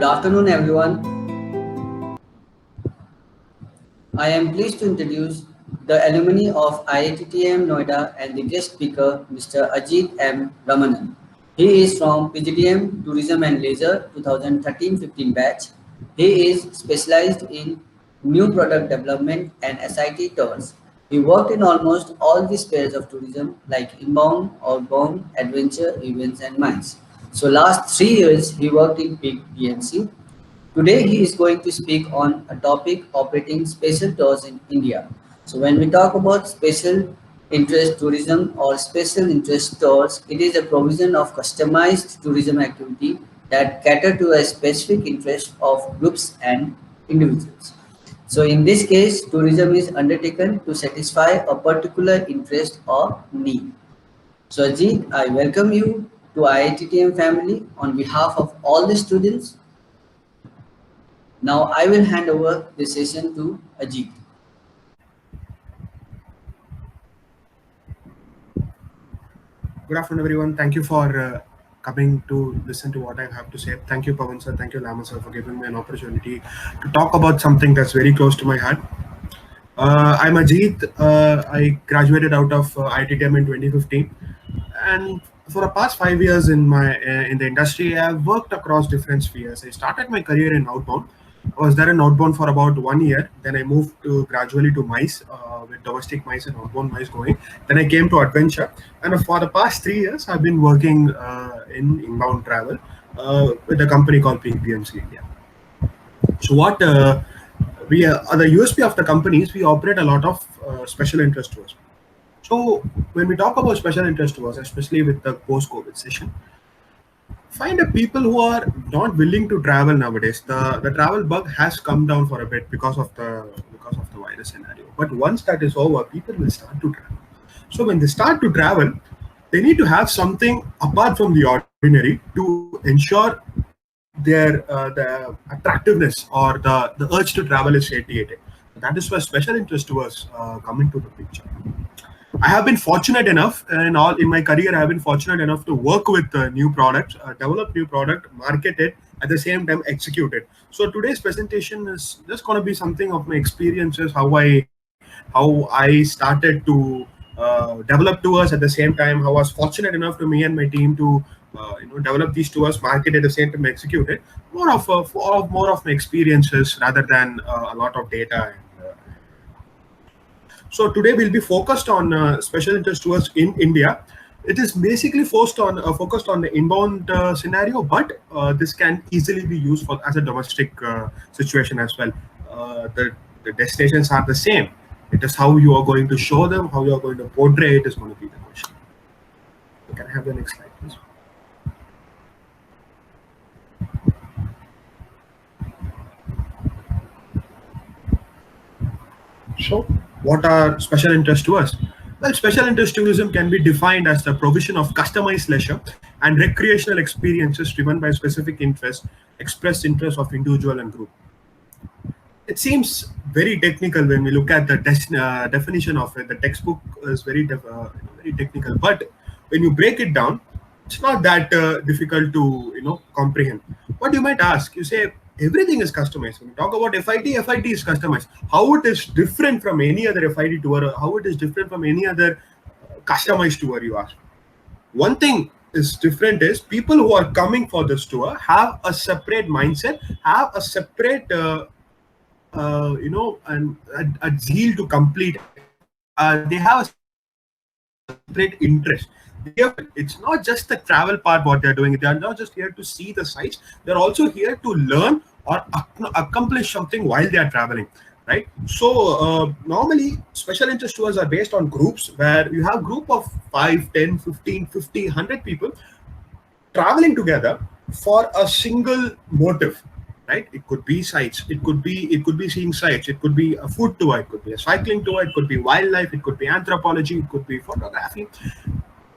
Good afternoon, everyone. I am pleased to introduce the alumni of IITTM Noida and the guest speaker, Mr. Ajit M. Ramanan. He is from PGDM Tourism and Leisure 2013-15 batch. He is specialized in new product development and SIT tours. He worked in almost all the spheres of tourism like inbound, outbound, adventure, events and MICE. So last 3 years he worked in Peak DMC. Today he is going to speak on a topic operating special tours in India. So when we talk about special interest tourism or special interest tours, it is a provision of customized tourism activity that cater to a specific interest of groups and individuals. So in this case, tourism is undertaken to satisfy a particular interest or need. So Ajit, I welcome you to IITTM family on behalf of all the students. Now I will hand over the session to Ajit. Good afternoon, everyone. Thank you for coming to listen to what I have to say. Thank you, Pawan sir. Thank you, Lama sir, for giving me an opportunity to talk about something that's very close to my heart. I'm Ajit. I graduated out of IITTM in 2015, and for the past 5 years in the industry, I've worked across different spheres. I started my career in outbound. I was there in outbound for about 1 year. Then I moved to gradually to MICE, with domestic MICE and outbound MICE going. Then I came to adventure, and for the past 3 years, I've been working in inbound travel with a company called PMC India. So what the USP of the company is we operate a lot of special interest tours. So when we talk about special interest tours, especially with the post-COVID session, find a people who are not willing to travel nowadays. The travel bug has come down for a bit because of the virus scenario. But once that is over, people will start to travel. So when they start to travel, they need to have something apart from the ordinary to ensure their the attractiveness or the urge to travel is satiated. That is where special interest tours come into the picture. I have been fortunate enough, in my career, I have been fortunate enough to work with new products, develop new product, market it, at the same time execute it. So today's presentation is just going to be something of my experiences, how I started to develop tours at the same time, how I was fortunate enough to me and my team to develop these tours, market at the same time, execute it. More of my experiences rather than a lot of data. So today we'll be focused on special interest tours in India. It is basically focused on the inbound scenario, but this can easily be used as a domestic situation as well. The destinations are the same. It is how you are going to show them, how you are going to portray it is going to be the question. Can I have the next slide, please? So, what are special interest tours? Well, special interest tourism can be defined as the provision of customized leisure and recreational experiences driven by specific interests, expressed interests of individual and group. It seems very technical when we look at the definition of it. The textbook is very technical, but when you break it down, it's not that difficult to comprehend. What you might ask, you say everything is customized. When you talk about FIT is customized. How it is different from any other FIT tour? How it is different from any other customized tour? You ask. One thing is different is people who are coming for this tour have a separate mindset, have a separate a zeal to complete. They have a separate interest. It's not just the travel part what they're doing. They are not just here to see the sights. They're also here to learn or accomplish something while they are traveling, right? So normally special interest tours are based on groups where you have group of 5, 10, 15, 50, 100 people traveling together for a single motive. Right? It could be sites. It could be seeing sites. It could be a food tour. It could be a cycling tour. It could be wildlife. It could be anthropology. It could be photography.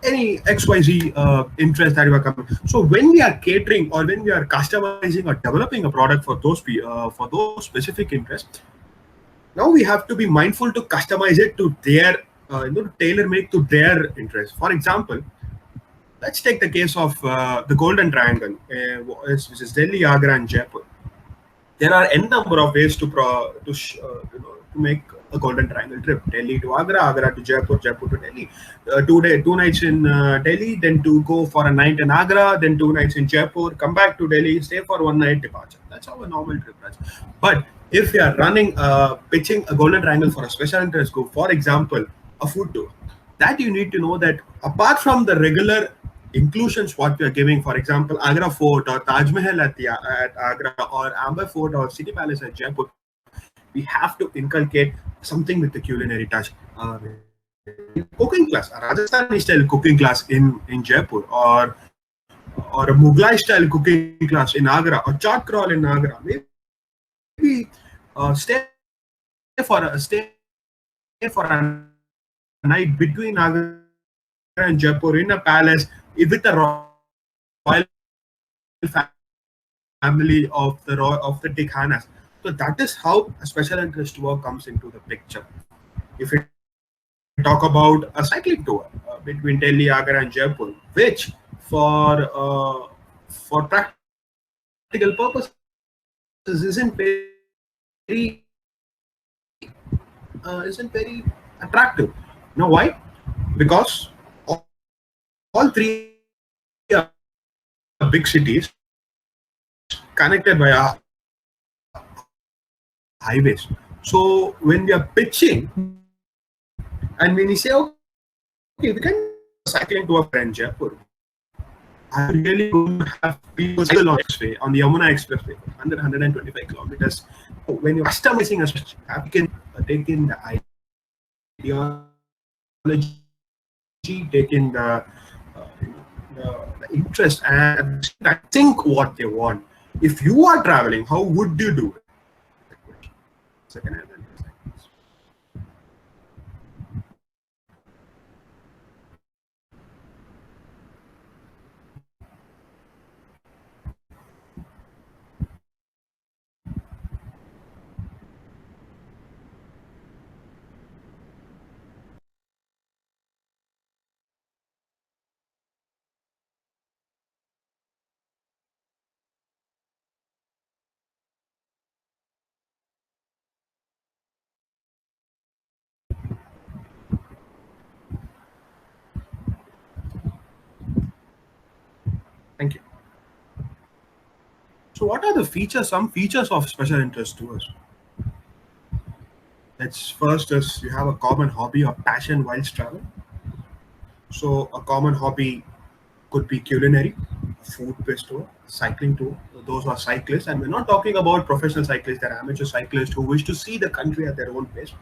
Any XYZ interest that you are coming. So when we are catering or when we are customizing or developing a product for those specific interests, now we have to be mindful to customize it to their tailor make to their interest. For example, let's take the case of the Golden Triangle, which is Delhi, Agra, and Jaipur. There are n number of ways to make a Golden Triangle trip: Delhi to Agra, Agra to Jaipur, Jaipur to Delhi. 2 nights in Delhi, then to go for a night in Agra, then 2 nights in Jaipur, come back to Delhi, stay for 1 night, departure. That's how a normal trip runs. But if we are pitching a Golden Triangle for a special interest group, for example, a food tour, that you need to know that apart from the regular inclusions what we are giving, for example, Agra Fort or Taj Mahal at Agra or Amber Fort or City Palace at Jaipur, we have to inculcate something with the culinary touch. Cooking class, a Rajasthani style cooking class in Jaipur, or a Mughlai style cooking class in Agra, or chaat crawl in Agra. Maybe stay for a night between Agra and Jaipur in a palace with the royal family of the Tikhanas. So that is how a special interest tour comes into the picture. If we talk about a cycling tour between Delhi, Agra, and Jaipur, which for practical purposes isn't very attractive. You know why? Because all three are big cities connected by highways. So when we are pitching and when we say, okay, we can do a cycling tour for Agra and Jaipur, are you really going to have people cycle on expressway, on the Yamuna Expressway, 125 kilometers? When you're customizing a stretch, you can take in the ideology, take in the interest, and think what they want. If you are traveling, how would you do it? Second hand. Thank you. So, what are the features? Some features of special interest tours. Let's first is you have a common hobby or passion whilst traveling. So, a common hobby could be culinary, food-based tour, cycling tour. Those are cyclists, and we're not talking about professional cyclists. They're amateur cyclists who wish to see the country at their own pace.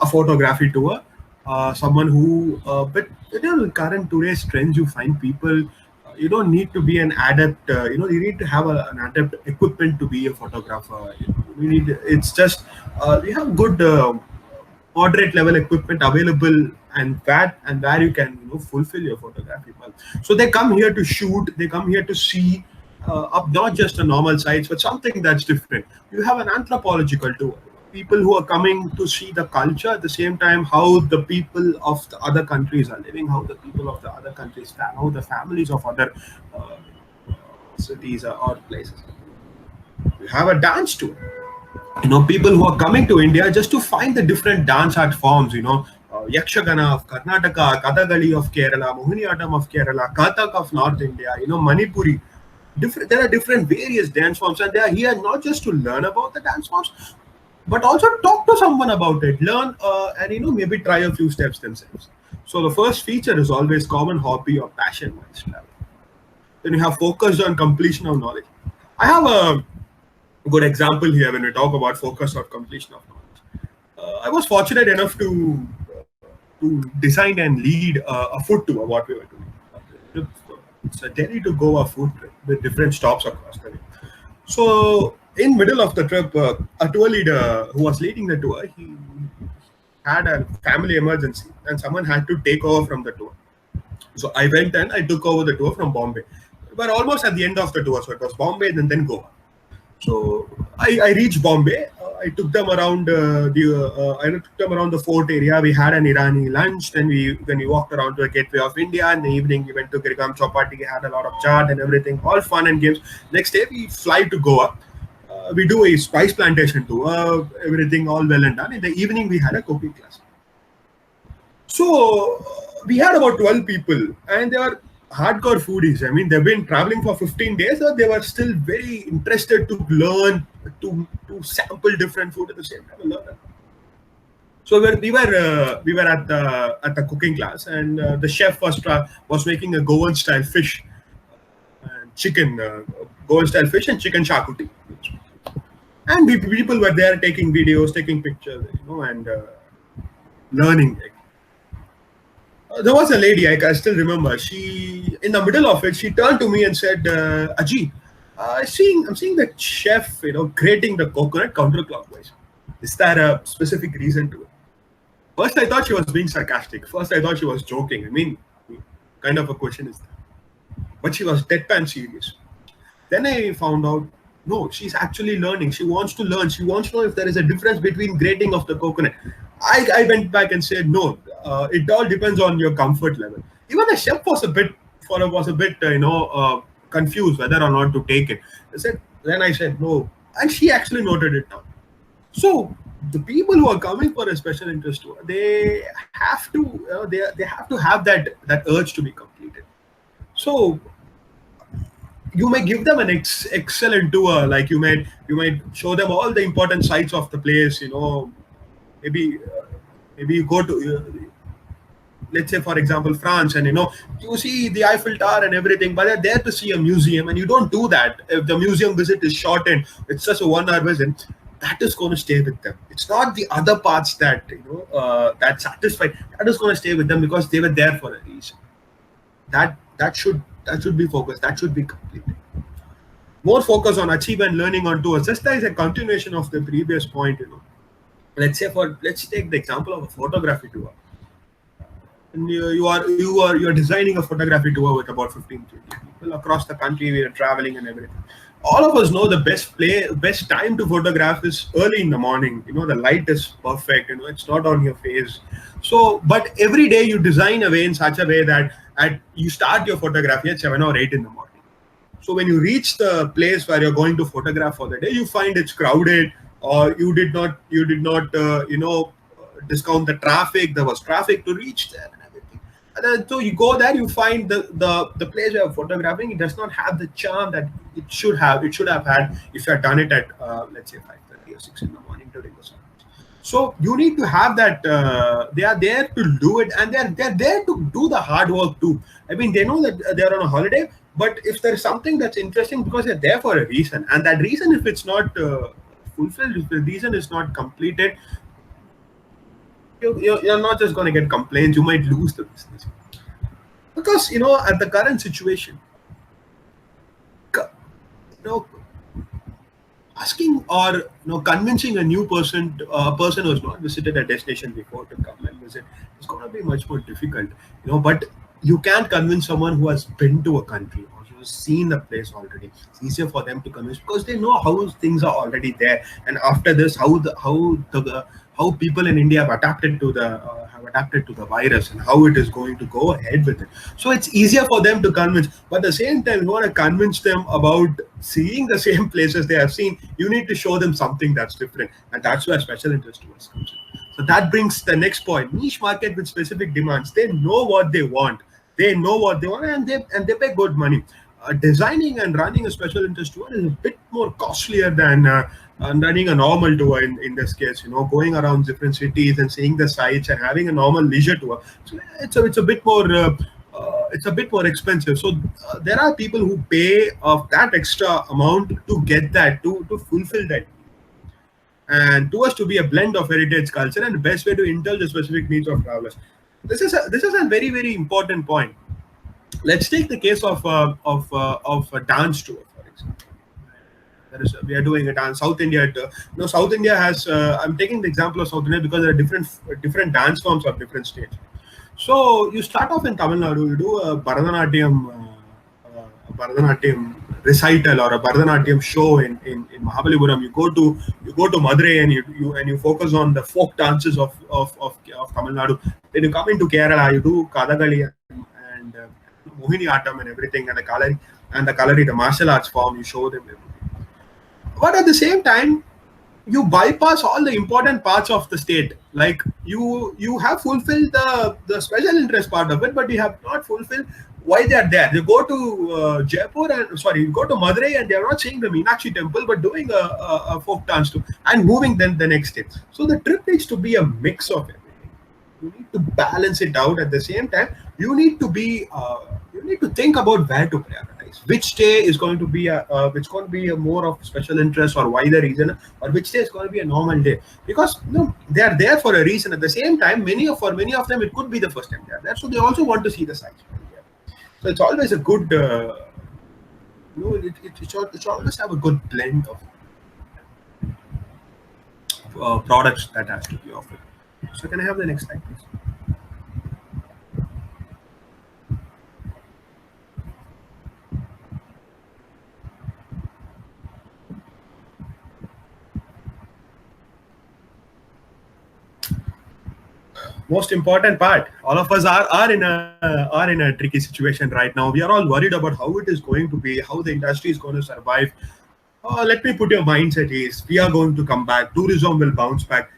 A photography tour, someone who, but in current today's trends, you find people. You don't need to be an adept. You need to have an adept equipment to be a photographer. You need. It's just we have good moderate level equipment available, and where you can fulfill your photography well. So they come here to shoot. They come here to see up not just a normal sites, but something that's different. You have an anthropological tour. People who are coming to see the culture at the same time, how the people of the other countries are living, how the people of the other countries, how the families of other uh, cities or places. You have a dance tour. People who are coming to India just to find the different dance art forms. Yakshagana of Karnataka, Kathakali of Kerala, Mohiniyattam of Kerala, Kathak of North India. Manipuri. There are different various dance forms, and they are here not just to learn about the dance forms, but also talk to someone about it, learn, and maybe try a few steps themselves. So the first feature is always common hobby or passion whilst travel. Then you have focused on completion of knowledge. I have a good example here when we talk about focus or completion of knowledge. I was fortunate enough to design and lead a food tour. What we were doing, it's a Delhi to Goa food trip with different stops across the way. So in middle of the trip, a tour leader who was leading the tour, he had a family emergency, and someone had to take over from the tour. So I went and I took over the tour from Bombay. We were almost at the end of the tour, so it was Bombay and then Goa. So I reached Bombay. I took them around I took them around the fort area. We had an Irani lunch. Then we walked around to the gateway of India. In the evening, we went to Girgam Chowpatty. We had a lot of chat and everything. All fun and games. Next day, we fly to Goa. We do a spice plantation tour. Everything all well and done. In the evening, we had a cooking class. So we had about 12 people, and they were hardcore foodies. I mean, they've been traveling for 15 days, so they were still very interested to learn, to sample different food at the same time. And learn. So we were at the cooking class, and the chef was making a Goan style fish and chicken, Goan style fish and chicken charcuterie. And people were there taking videos, taking pictures, and learning. There was a lady, I can still remember. She, in the middle of it, she turned to me and said, "Ajit, I'm seeing the chef, grating the coconut counterclockwise. Is there a specific reason to it?" First, I thought she was being sarcastic. First, I thought she was joking. I mean, kind of a question is that. But she was deadpan serious. Then I found out, no, she's actually learning. She wants to learn. She wants to know if there is a difference between grating of the coconut. I went back and said, no, it all depends on your comfort level. Even the chef was a bit confused whether or not to take it. Then I said, no. And she actually noted it down. So the people who are coming for a special interest tour, they have to, they have to have that urge to be completed. So you may give them an excellent tour, like you might show them all the important sites of the place. Maybe maybe you go to let's say, for example, France, and you see the Eiffel Tower and everything, but they're there to see a museum, and you don't do that. If the museum visit is shortened, it's just a 1 hour visit, that is going to stay with them. It's not the other parts that satisfy. That is going to stay with them because they were there for a reason. That should be focused. That should be completed. More focus on achieve and learning on tours. Just as a continuation of the previous point, let's take the example of a photography tour. And you're designing a photography tour with about 15 to 20 people across the country. We are traveling and everything. All of us know the best time to photograph is early in the morning. The light is perfect. It's not on your face. So, but every day you design a way in such a way that you start your photography at 7 or 8 in the morning. So when you reach the place where you're going to photograph for the day, you find it's crowded, or you did not discount the traffic. There was traffic to reach there and everything. And then, so you go there, you find the place where you're photographing. It does not have the charm that it should have. It should have had if you had done it at let's say 5:30 or 6 in the morning during the sun. So you need to have that. They are there to do it, and they're there to do the hard work too. I mean, they know that they're on a holiday, but if there's something that's interesting, because they're there for a reason, and that reason, if it's not fulfilled, if the reason is not completed, you're not just going to get complaints. You might lose the business because at the current situation, you know asking or convincing a new person, a person who has not visited a destination before, to come and visit is going to be much more difficult. But you can't convince someone who has been to a country or who has seen the place already. It's easier for them to convince because they know how things are already there, and after this, how people in India have adapted to the virus and how it is going to go ahead with it. So it's easier for them to convince. But at the same time, you want to convince them about seeing the same places they have seen. You need to show them something that's different, and that's where special interest tours comes in. So that brings the next point: niche market with specific demands. They know what they want. And they pay good money. Designing and running a special interest tour is a bit more costlier than running a normal tour in this case. Going around different cities and seeing the sites and having a normal leisure tour. So it's a bit more expensive. So there are people who pay of that extra amount to get that, to fulfill that. And tours to be a blend of heritage, culture, and the best way to indulge the specific needs of travelers. This is a very, very important point. Let's take the case of a dance tour, for example. We are doing a dance. South India. South India has. I'm taking the example of South India because there are different dance forms of different states. So you start off in Tamil Nadu. You do a Bharatanatyam recital or a Bharatanatyam show in Mahabalipuram, you go to Madurai and you focus on the folk dances of Tamil Nadu. Then you come into Kerala, you do Kadakali and Mohini Attam and everything, and the martial arts form, you show them everything. But at the same time, you bypass all the important parts of the state. Like you have fulfilled the special interest part of it, but you have not fulfilled why they are there. They go to Jaipur and you go to Madurai and they are not seeing the Meenakshi temple, but doing a folk dance too, and moving then the next day. So the trip needs to be a mix of everything. You need to balance it out. At the same time, you need to think about where to prioritize. Which day is going to be a more of special interest or wider reason, or which day is going to be a normal day, because they are there for a reason. At the same time, for many of them it could be the first time they are there, so they also want to see the sights. So it's always a good it should always have a good blend of products that has to be offered. So can I have the next slide, please? Most important part, all of us are in a tricky situation right now. We are all worried about how it is going to be, how the industry is going to survive. Let me put your minds at ease. We are going to come back. Tourism will bounce back.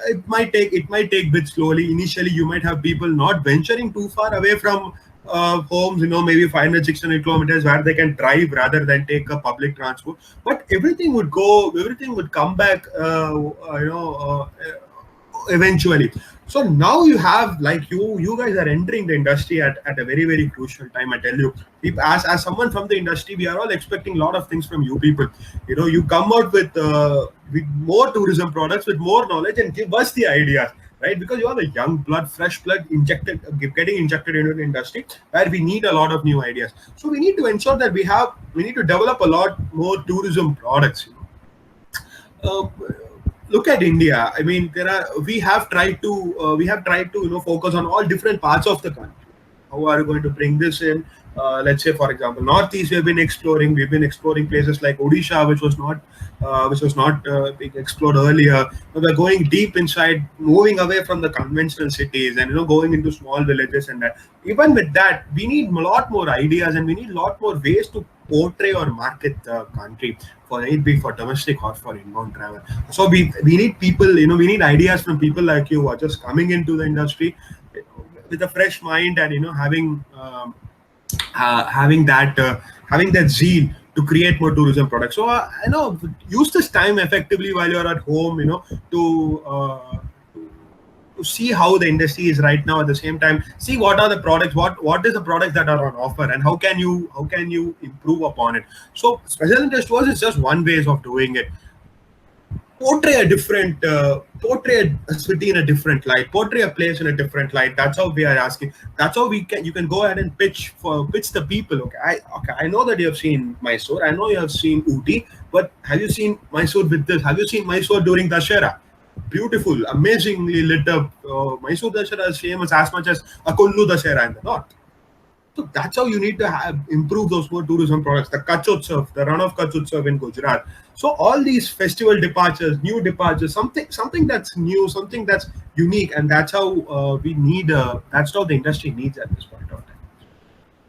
It might take bit slowly. Initially, you might have people not venturing too far away from homes, maybe 500, 600 kilometers, where they can drive rather than take a public transport. But everything would come back, eventually. So now you have, like, you guys are entering the industry at a very, very crucial time. I tell you, as someone from the industry, we are all expecting a lot of things from you people. You come out with more tourism products, with more knowledge, and give us the ideas, right? Because you are the young blood, fresh blood getting injected into the industry, where we need a lot of new ideas. So we need to ensure that we need to develop a lot more tourism products. Look at India. I mean, we have tried to focus on all different parts of the country. How are we going to bring this in? Let's say, for example, Northeast. We've been exploring places like Odisha, which was not being explored earlier. We're going deep inside, moving away from the conventional cities, and going into small villages. And that, even with that, we need a lot more ideas, and we need a lot more ways to portray or market the country, for it be for domestic or for inbound travel. So we need people, we need ideas from people like you who are just coming into the industry with a fresh mind, and having that zeal to create more tourism products. So use this time effectively while you're at home, to see how the industry is right now. At the same time, see what are the products, what is the products that are on offer, and how can you improve upon it. So special interest tours is just one way of doing it. Portray a city in a different light, portray a place in a different light. That's how we are asking. That's how you can go ahead and pitch the people. I know that you have seen Mysore, I know you have seen Ooty, but have you seen Mysore with this? Have you seen Mysore during Dussehra? Beautiful, amazingly lit up. Mysore Dussehra is famous as much as a Kullu Dussehra in the north. So that's how you need to improve those more tourism products. The Kachotsav, the run of Kachotsav in Gujarat. So all these festival departures, new departures, something that's new, something that's unique, and that's how that's how the industry needs at this point of time.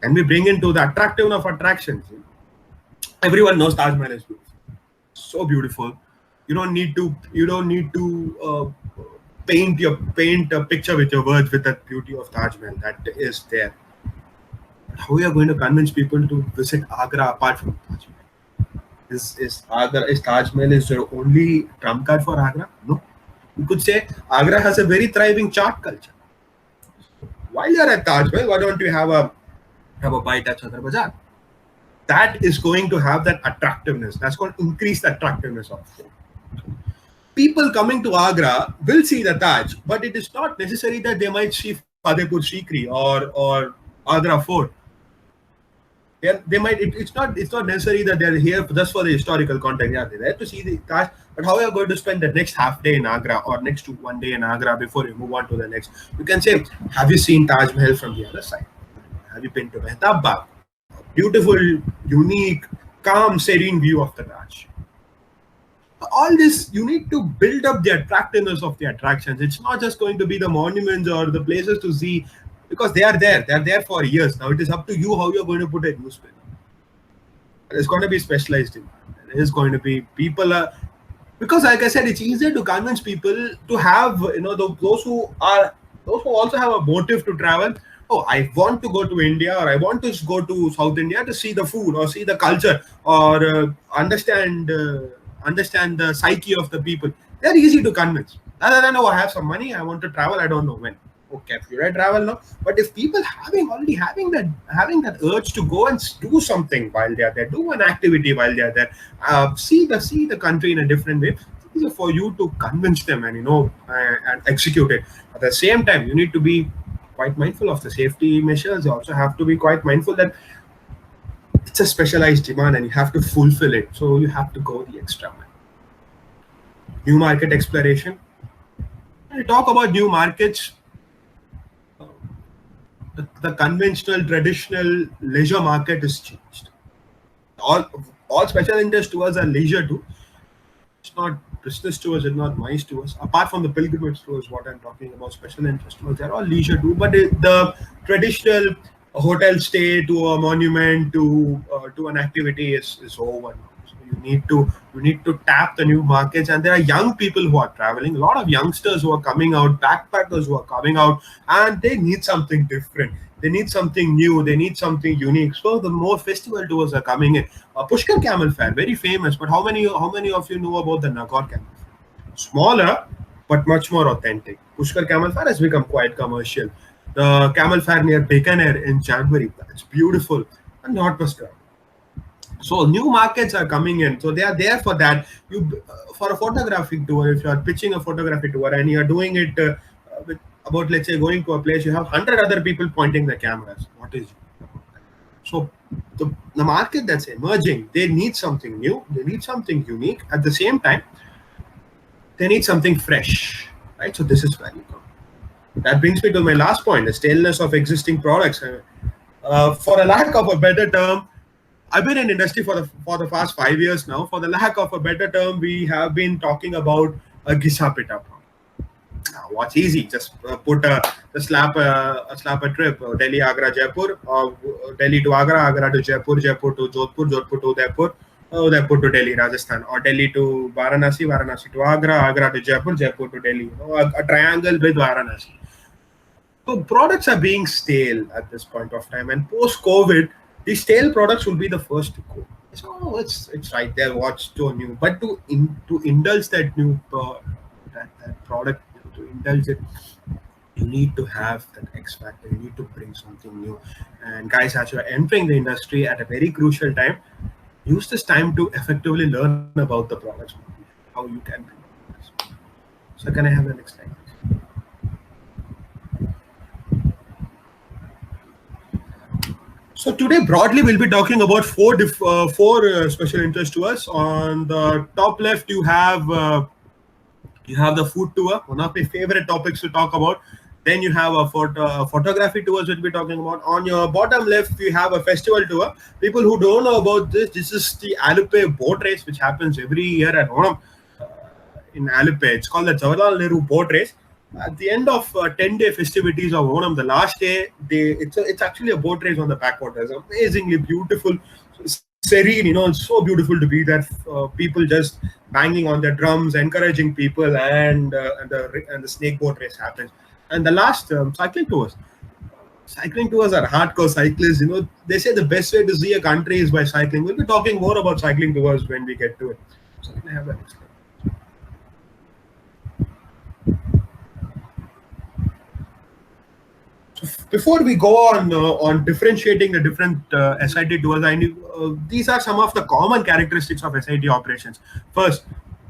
And we bring into the attractiveness of attractions. Everyone knows Taj Mahal is beautiful, so beautiful. You don't need to paint a picture with your words with that beauty of Taj Mahal that is there. How we are going to convince people to visit Agra apart from Taj Mahal? Is Taj Mahal is your only trump card for Agra? No. You could say Agra has a very thriving chaat culture. While you're at Taj Mahal, why don't you have a bite at Sadar Bazaar? That is going to have that attractiveness. That's going to increase the attractiveness of it. People coming to Agra will see the Taj, but it is not necessary that they might see Fatehpur Sikri or Agra Fort. They might. It's not necessary that they're here just for the historical context. Yeah, they're there to see the Taj. But how are you going to spend the next half day in Agra, or next 1 day in Agra before you move on to the next? You can say, have you seen Taj Mahal from the other side? Have you been to Mehtab Bagh? Beautiful, unique, calm, serene view of the Raj. All this, you need to build up the attractiveness of the attractions. It's not just going to be the monuments or the places to see, because they are there. They're there for years. Now it is up to you how you're going to put a new spin. It's going to be specialized in. It is going to be people are, because like I said, it's easier to convince people to have, those who also have a motive to travel. Oh, I want to go to India, or I want to go to South India to see the food or see the culture, or understand the psyche of the people. They're easy to convince. Other than, oh, I have some money, I want to travel, I don't know when. Okay, should I travel now? But if people already having that urge to go and do something while they are there, do an activity while they are there, see the country in a different way, it's easier for you to convince them and and execute it. At the same time, you need to be quite mindful of the safety measures. You also have to be quite mindful that it's a specialized demand and you have to fulfill it. So you have to go the extra mile. New market exploration. When we talk about new markets, the conventional, traditional leisure market is changed. All special interest tours are leisure too. It's not business tours, it's not MICE tours. Apart from the pilgrimage tours, what I'm talking about, special interest tours, they're all leisure too. But the traditional hotel stay to a monument to an activity is over now. So you need to tap the new markets, and there are young people who are traveling. A lot of youngsters who are coming out, backpackers who are coming out, and they need something different. They need something new. They need something unique. So the more festival tours are coming in. Pushkar Camel Fair, very famous. But how many of you know about the Nagaur Camel Fair? Smaller, but much more authentic. Pushkar Camel Fair has become quite commercial. The Camel Fair near Bikaner in January, it's beautiful and not much crowd. So new markets are coming in. So they are there for that. For a photographic tour, if you are pitching a photography tour and you are doing it with about, let's say, going to a place, you have 100 other people pointing the cameras. What is it? So the market that's emerging, they need something new. They need something unique. At the same time, they need something fresh, right? So this is where you come. That brings me to my last point: the staleness of existing products. For a lack of a better term, I've been in industry for the past 5 years now. For the lack of a better term, we have been talking about a Gisa Pita. Now, what's easy? Just slap a trip: Delhi, Agra, Jaipur, or Delhi to Agra, Agra to Jaipur, Jaipur to Jodhpur, Jodhpur to Udaipur, Udaipur to Delhi, Rajasthan, or Delhi to Varanasi, Varanasi to Agra, Agra to Jaipur, Jaipur to Delhi. A triangle with Varanasi. So products are being stale at this point of time, and post-COVID, the stale products will be the first to go. So it's right there. What's so new? But to indulge that new that product, to indulge it, you need to have that X factor. You need to bring something new. And guys, as you're entering the industry at a very crucial time, use this time to effectively learn about the products, how you can bring it. So can I have the next slide? So today, broadly, we'll be talking about four special interest tours. On the top left, you have the food tour, one of my favorite topics to talk about. Then you have a photography tours we'll be talking about. On your bottom left, you have a festival tour. People who don't know about this is the Alumni boat race, which happens every year at Onam in Alumni. It's called the Jawaharlal Nehru boat race. At the end of 10-day festivities of Onam, the last day, it's actually a boat race on the backwaters. Amazingly beautiful, serene. It's so beautiful to be there. People just banging on their drums, encouraging people, and the snake boat race happens. And the last cycling tours. Cycling tours are hardcore cyclists. They say the best way to see a country is by cycling. We'll be talking more about cycling tours when we get to it. So can I have that next slide? Before we go on differentiating the different SIT tours, these are some of the common characteristics of SIT operations. First,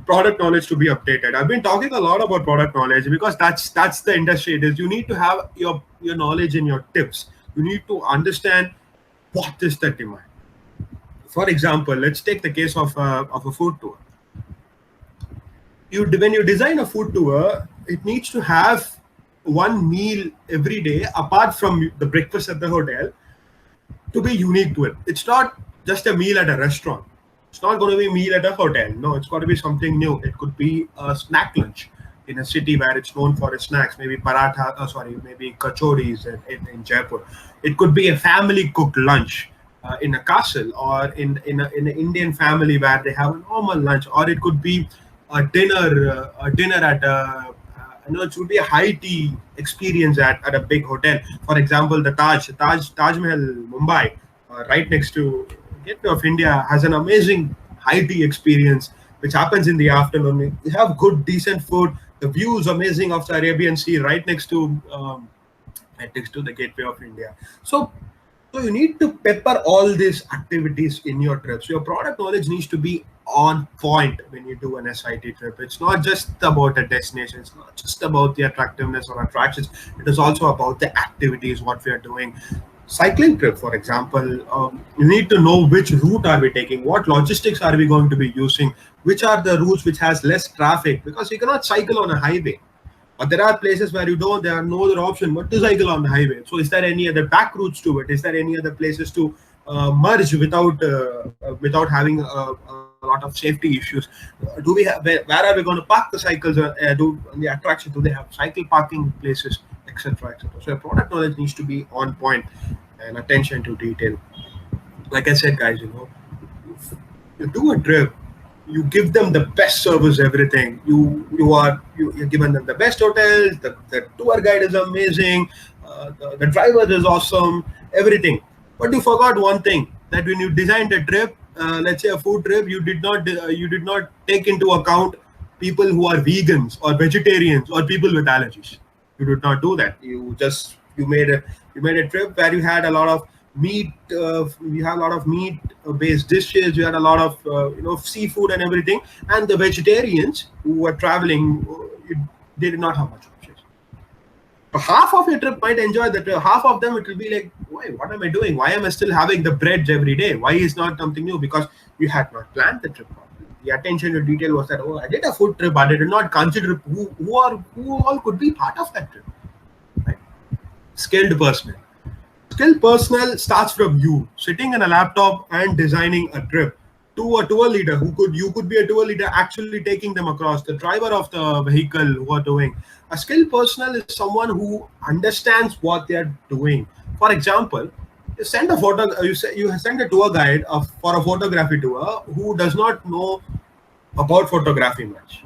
product knowledge to be updated. I've been talking a lot about product knowledge because that's the industry. It is. You need to have your knowledge in your tips. You need to understand what is the demand. For example, let's take the case of a food tour. When you design a food tour, it needs to have one meal every day apart from the breakfast at the hotel to be unique to it. It's not just a meal at a restaurant. It's not going to be a meal at a hotel. No, it's got to be something new. It could be a snack lunch in a city where it's known for its snacks, maybe paratha, maybe kachoris in Jaipur. It could be a family cooked lunch in a castle, or in an Indian family where they have a normal lunch, or it could be a dinner at a it should be a high tea experience at a big hotel. For example, the Taj Mahal, Mumbai, right next to Gateway of India, has an amazing high tea experience, which happens in the afternoon. You have good, decent food. The view is amazing of the Arabian Sea, right next to the Gateway of India. So you need to pepper all these activities in your trips. Your product knowledge needs to be on point when you do an SIT trip. It's not just about a destination. It's not just about the attractiveness or attractions. It is also about the activities, what we are doing. Cycling trip, for example, you need to know which route are we taking, what logistics are we going to be using, which are the routes which has less traffic, because you cannot cycle on a highway. But there are places where there are no other option but to cycle on the highway. So is there any other back routes to it? Is there any other places to merge without having a lot of safety issues? Do we have where are we going to park the cycles? Do the attraction? Do they have cycle parking places, etc., etc.? So your product knowledge needs to be on point and attention to detail. Like I said, guys, you do a trip, you give them the best service, everything. You're giving them the best hotels. The tour guide is amazing. The driver is awesome. Everything. But you forgot one thing, that when you designed a trip, let's say a food trip, you did not take into account people who are vegans or vegetarians or people with allergies. You did not do that. You made a trip where you had a lot of meat. You had a lot of meat based dishes. You had a lot of seafood and everything. And the vegetarians who were traveling, they did not have much options. So half of your trip might enjoy the trip. Half of them it will be like, why? What am I doing? Why am I still having the breads every day? Why is not something new? Because you had not planned the trip properly. The attention to detail was that, oh, I did a food trip, but I did not consider who all could be part of that trip. Right? Skilled personnel. Skilled personnel starts from you sitting in a laptop and designing a trip, to a tour leader you could be a tour leader actually taking them across, the driver of the vehicle who are doing. A skilled personnel is someone who understands what they are doing. For example, you send a you send a tour guide for a photography tour who does not know about photography much,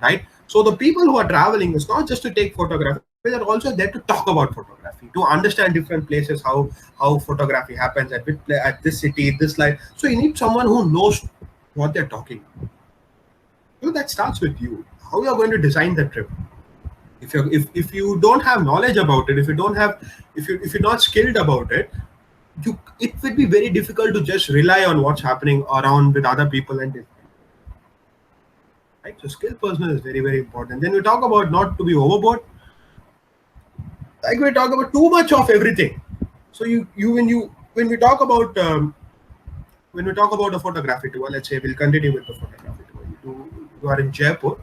right? So the people who are traveling is not just to take photography, they're also there to talk about photography, to understand different places, how photography happens at this city, this life. So you need someone who knows what they're talking about. So that starts with you. How you are going to design the trip. If you don't have knowledge about it, if you're not skilled about it, it will be very difficult to just rely on what's happening around with other people and right. So skilled personnel is very, very important. Then we talk about not to be overboard. Like we talk about too much of everything. So when we talk about a photography tour, let's say we'll continue with the photography tour. You are in Jaipur.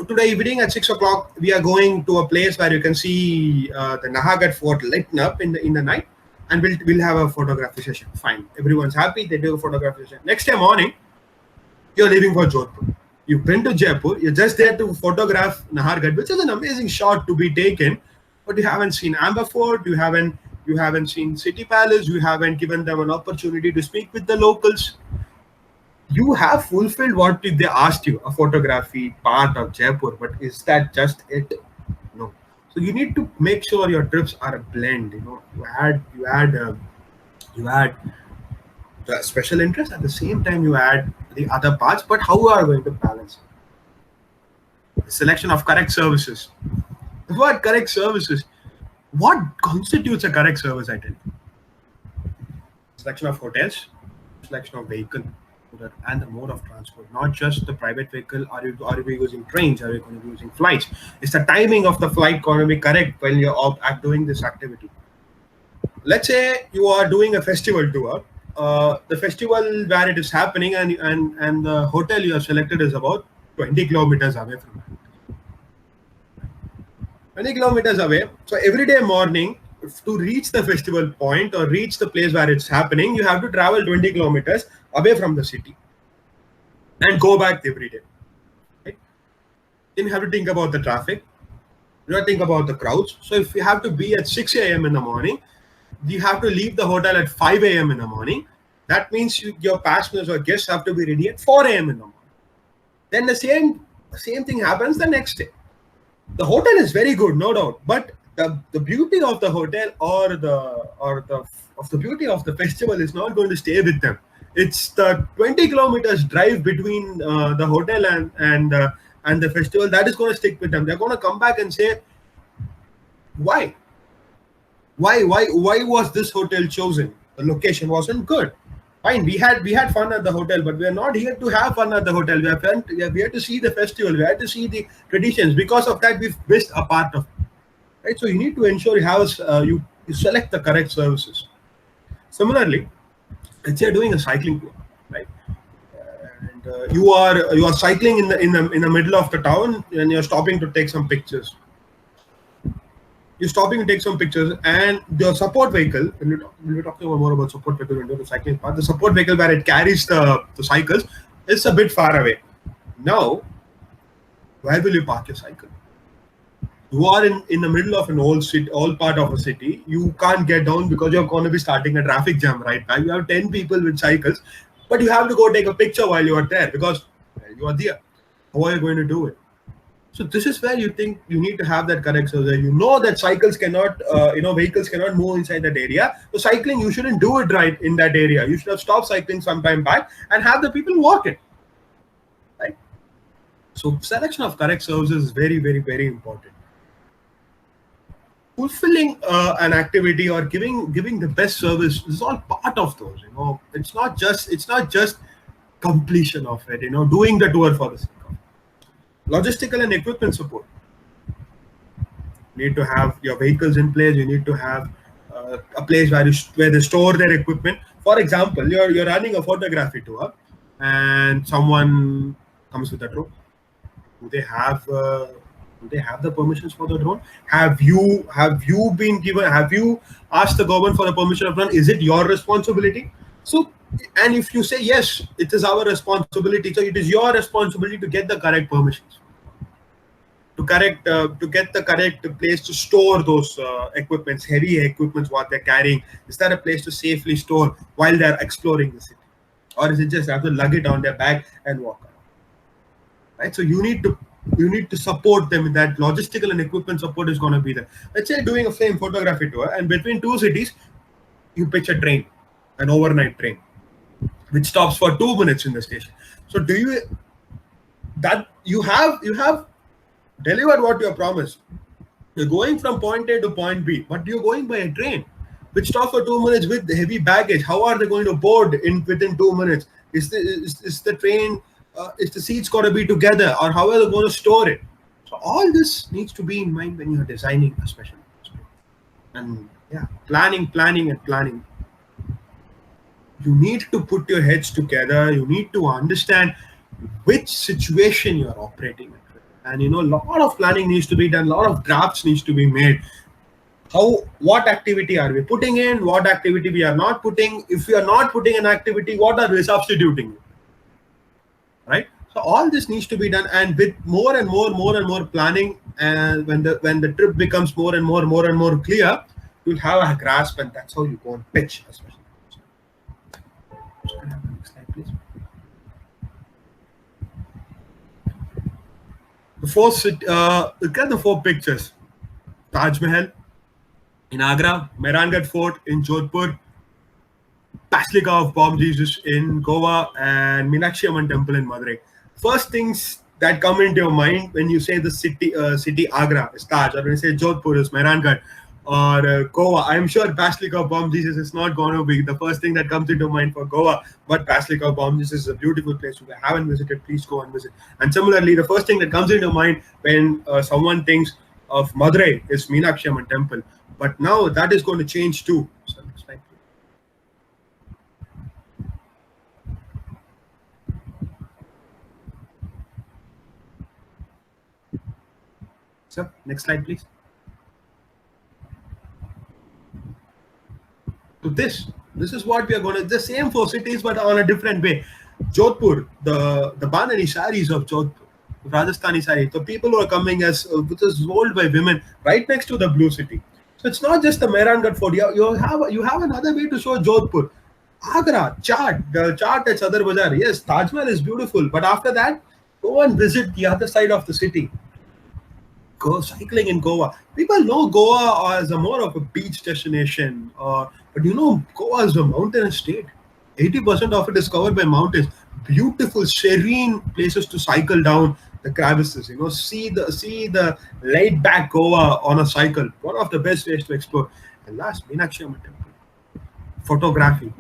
Today evening at 6 o'clock, we are going to a place where you can see the Nahargarh Fort lit up in the night, and we'll have a photography session. Fine, everyone's happy. They do a photography session. Next day morning, you're leaving for Jodhpur. You've been to Jaipur. You're just there to photograph Nahargarh, which is an amazing shot to be taken. But you haven't seen Amber Fort. You haven't seen City Palace. You haven't given them an opportunity to speak with the locals. You have fulfilled what they asked you, a photography part of Jaipur, but is that just it? No. So you need to make sure your trips are a blend. You add the special interest, at the same time you add the other parts. But how are you going to balance it? The selection of correct services. The word correct services. What constitutes a correct service? I tell you. Selection of hotels, selection of vehicle, and the mode of transport. Not just the private vehicle. Are we using trains? Are we going to be using flights? Is the timing of the flight going to be correct when you're doing this activity? Let's say you are doing a festival tour. The festival where it is happening and the hotel you have selected is about 20 kilometers away from it. 20 kilometers away. So every day morning, to reach the festival point or reach the place where it's happening, you have to travel 20 kilometers away from the city and go back every day. Right? Then you have to think about the traffic. You have to think about the crowds. So if you have to be at 6 a.m. in the morning, you have to leave the hotel at 5 a.m. in the morning. That means your passengers or guests have to be ready at 4 a.m. in the morning. Then the same thing happens the next day. The hotel is very good, no doubt, but the beauty of the hotel or the beauty of the festival is not going to stay with them. It's the 20 kilometers drive between the hotel and the festival that is going to stick with them. They're going to come back and say, why? Why was this hotel chosen? The location wasn't good. Fine, we had fun at the hotel, but we are not here to have fun at the hotel. We are to see the festival. We are to see the traditions. Because of that, we've missed a part of it. Right. So you need to ensure you select the correct services. Similarly, let's say you're doing a cycling tour, right? And you are cycling in the middle of the town, and you're stopping to take some pictures. You're stopping to take some pictures, and the support vehicle, we're talking more about support vehicle when the cycling part, the support vehicle where it carries the cycles is a bit far away. Now, where will you park your cycle? You are in the middle of an old part of a city. You can't get down because you're going to be starting a traffic jam right now. You have 10 people with cycles, but you have to go take a picture while you are there because you are there. How are you going to do it? So this is where you think you need to have that correct survey. You know that cycles cannot, vehicles cannot move inside that area. So cycling, you shouldn't do it right in that area. You should have stopped cycling some time back and have the people walk it. Right. So selection of correct services is very, very, very important. Fulfilling an activity or giving the best service is all part of those. It's not just completion of it. Doing the tour for the sake of it. Logistical and equipment support. You need to have your vehicles in place. You need to have a place where they store their equipment. For example, you're running a photography tour, and someone comes with a drone. Do they have the permissions for the drone? Have you asked the government for the permission of drone? Is it your responsibility? So, and if you say yes, it is our responsibility. So it is your responsibility to get the correct permissions, to get the correct place to store those equipments, heavy equipments, what they're carrying. Is there a place to safely store while they're exploring the city, or is it just have to lug it on their back and walk around? Right. So you need to support them in that. Logistical and equipment support is going to be there. Let's say doing a same photography tour, and between two cities, you pitch a train, an overnight train, which stops for 2 minutes in the station. So you have delivered what you promised. You're going from point A to point B, but you're going by a train, which stops for 2 minutes with heavy baggage. How are they going to board within 2 minutes? Is the train? Is the seats got to be together, or how are they going to store it? So all this needs to be in mind when you're designing a special experience. And yeah, planning. You need to put your heads together. You need to understand which situation you're operating in. And a lot of planning needs to be done, a lot of drafts needs to be made. What activity are we putting in, what activity we are not putting? If we are not putting an activity, what are we substituting? Right? So all this needs to be done, and with more and more planning, and when the trip becomes more and more clear, you'll have a grasp, and that's how you go and pitch, especially. Next slide, please. Look at the four pictures: Taj Mahal in Agra, Mehrangarh Fort in Jodhpur, Basilica of Bomb Jesus in Goa, and Meenakshi Amman Temple in Madurai. First things that come into your mind when you say the city Agra is Taj, or when you say Jodhpur is Mehrangarh, or Goa, I'm sure Basilica of Bomb Jesus is not going to be the first thing that comes into mind for Goa, but Basilica of Bomb Jesus is a beautiful place. If you haven't visited, please go and visit. And similarly, the first thing that comes into mind when someone thinks of Madurai is Meenakshi Amman Temple. But now that is going to change too. So next slide, please. So next slide, please. to this. This is what we are going to, the same four cities, but on a different way. Jodhpur, the Bandhani saris of Jodhpur, Rajasthani sari, the people who are coming as, which is sold by women right next to the blue city. So it's not just the Mehrangarh fort. You have another way to show Jodhpur. Agra, Chaat, the Chaat at Sadar Bazaar. Yes, Taj Mahal is beautiful, but after that, go and visit the other side of the city. Go cycling in Goa. People know Goa as a more of a beach destination, but Goa is a mountainous state. 80% of it is covered by mountains. Beautiful, serene places to cycle down the crevices. See the laid back Goa on a cycle. One of the best ways to explore. And last, Meenakshi Amman Temple. Photography.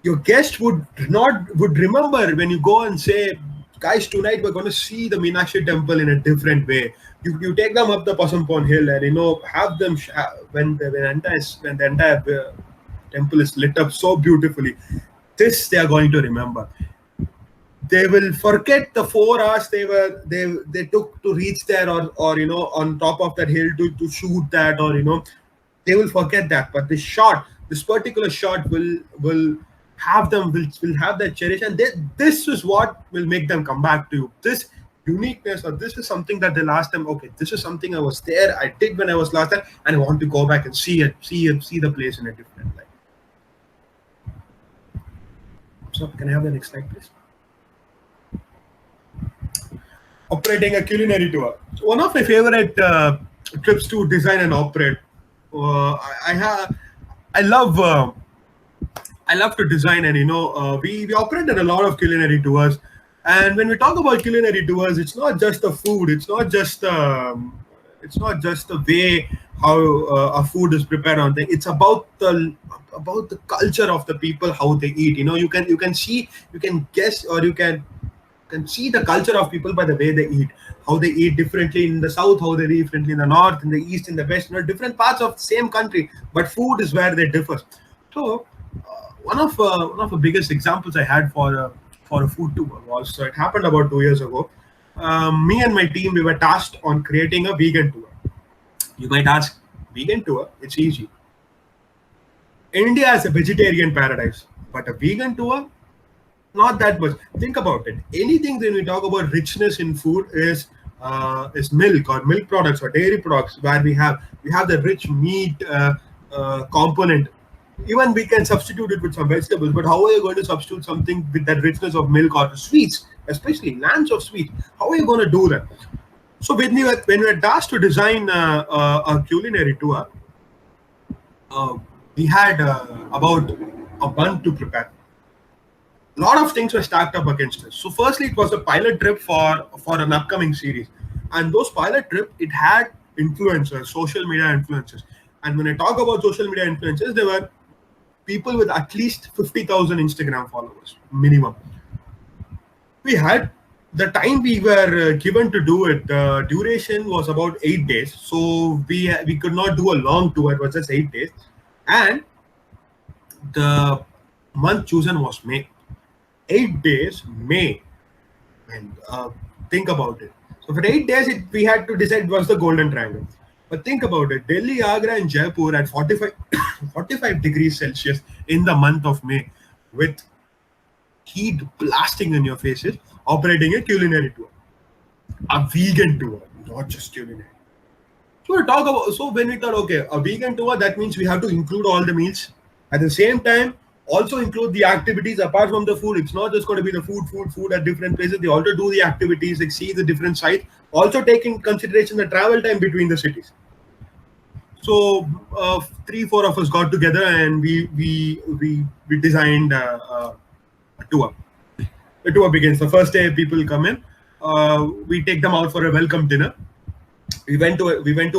Your guest would remember when you go and say, guys, tonight we're going to see the Meenakshi temple in a different way. You take them up the Pasampon hill and have them when the entire temple is lit up so beautifully. This they are going to remember. They will forget the 4 hours they took to reach there, or on top of that hill to shoot that, or they will forget that. But this particular shot will have that cherish, and this is what will make them come back to you. This uniqueness, or this is something that they'll ask them. Okay, this is something I did when I was last there, and I want to go back and see the place in a different light. So, can I have the next slide, please? Operating a culinary tour. One of my favorite trips to design and operate. I love to design, and we operated a lot of culinary tours. And when we talk about culinary tours, it's not just the food. It's not just the way how a food is prepared on thing. It's about the culture of the people, how they eat. You can guess, or you can see the culture of people by the way they eat, how they eat differently in the south, how they eat differently in the north, in the east, in the west. Different parts of the same country, but food is where they differ. So one of the biggest examples I had for a food tour was, it happened about 2 years ago. Me and my team, we were tasked on creating a vegan tour. You might ask, vegan tour? It's easy. India is a vegetarian paradise, but a vegan tour, not that much. Think about it. Anything when we talk about richness in food is milk, or milk products, or dairy products, where we have the rich meat component. Even we can substitute it with some vegetables, but how are you going to substitute something with that richness of milk, or sweets, especially lands of sweets? How are you going to do that? So when we were tasked to design a culinary tour, we had about a month to prepare. A lot of things were stacked up against us. So firstly, it was a pilot trip for an upcoming series, and those pilot trip, it had influencers, social media influencers. And when I talk about social media influencers, they were people with at least 50,000 Instagram followers minimum. We had the time we were given to do it. The duration was about 8 days, so we could not do a long tour. It was just 8 days, and the month chosen was May. 8 days, May, and think about it. So for 8 days, we had to decide what's the golden triangle. But think about it: Delhi, Agra, and Jaipur at 45 degrees Celsius in the month of May, with heat blasting in your faces, operating a culinary tour, a vegan tour, not just culinary. So when we thought, okay, a vegan tour, that means we have to include all the meals. At the same time, also include the activities apart from the food. It's not just going to be the food at different places. They also do the activities, like see the different sites. Also take in consideration the travel time between the cities. So 3-4 of us got together, and we designed a tour. The tour begins. The first day, people come in. We take them out for a welcome dinner. We went to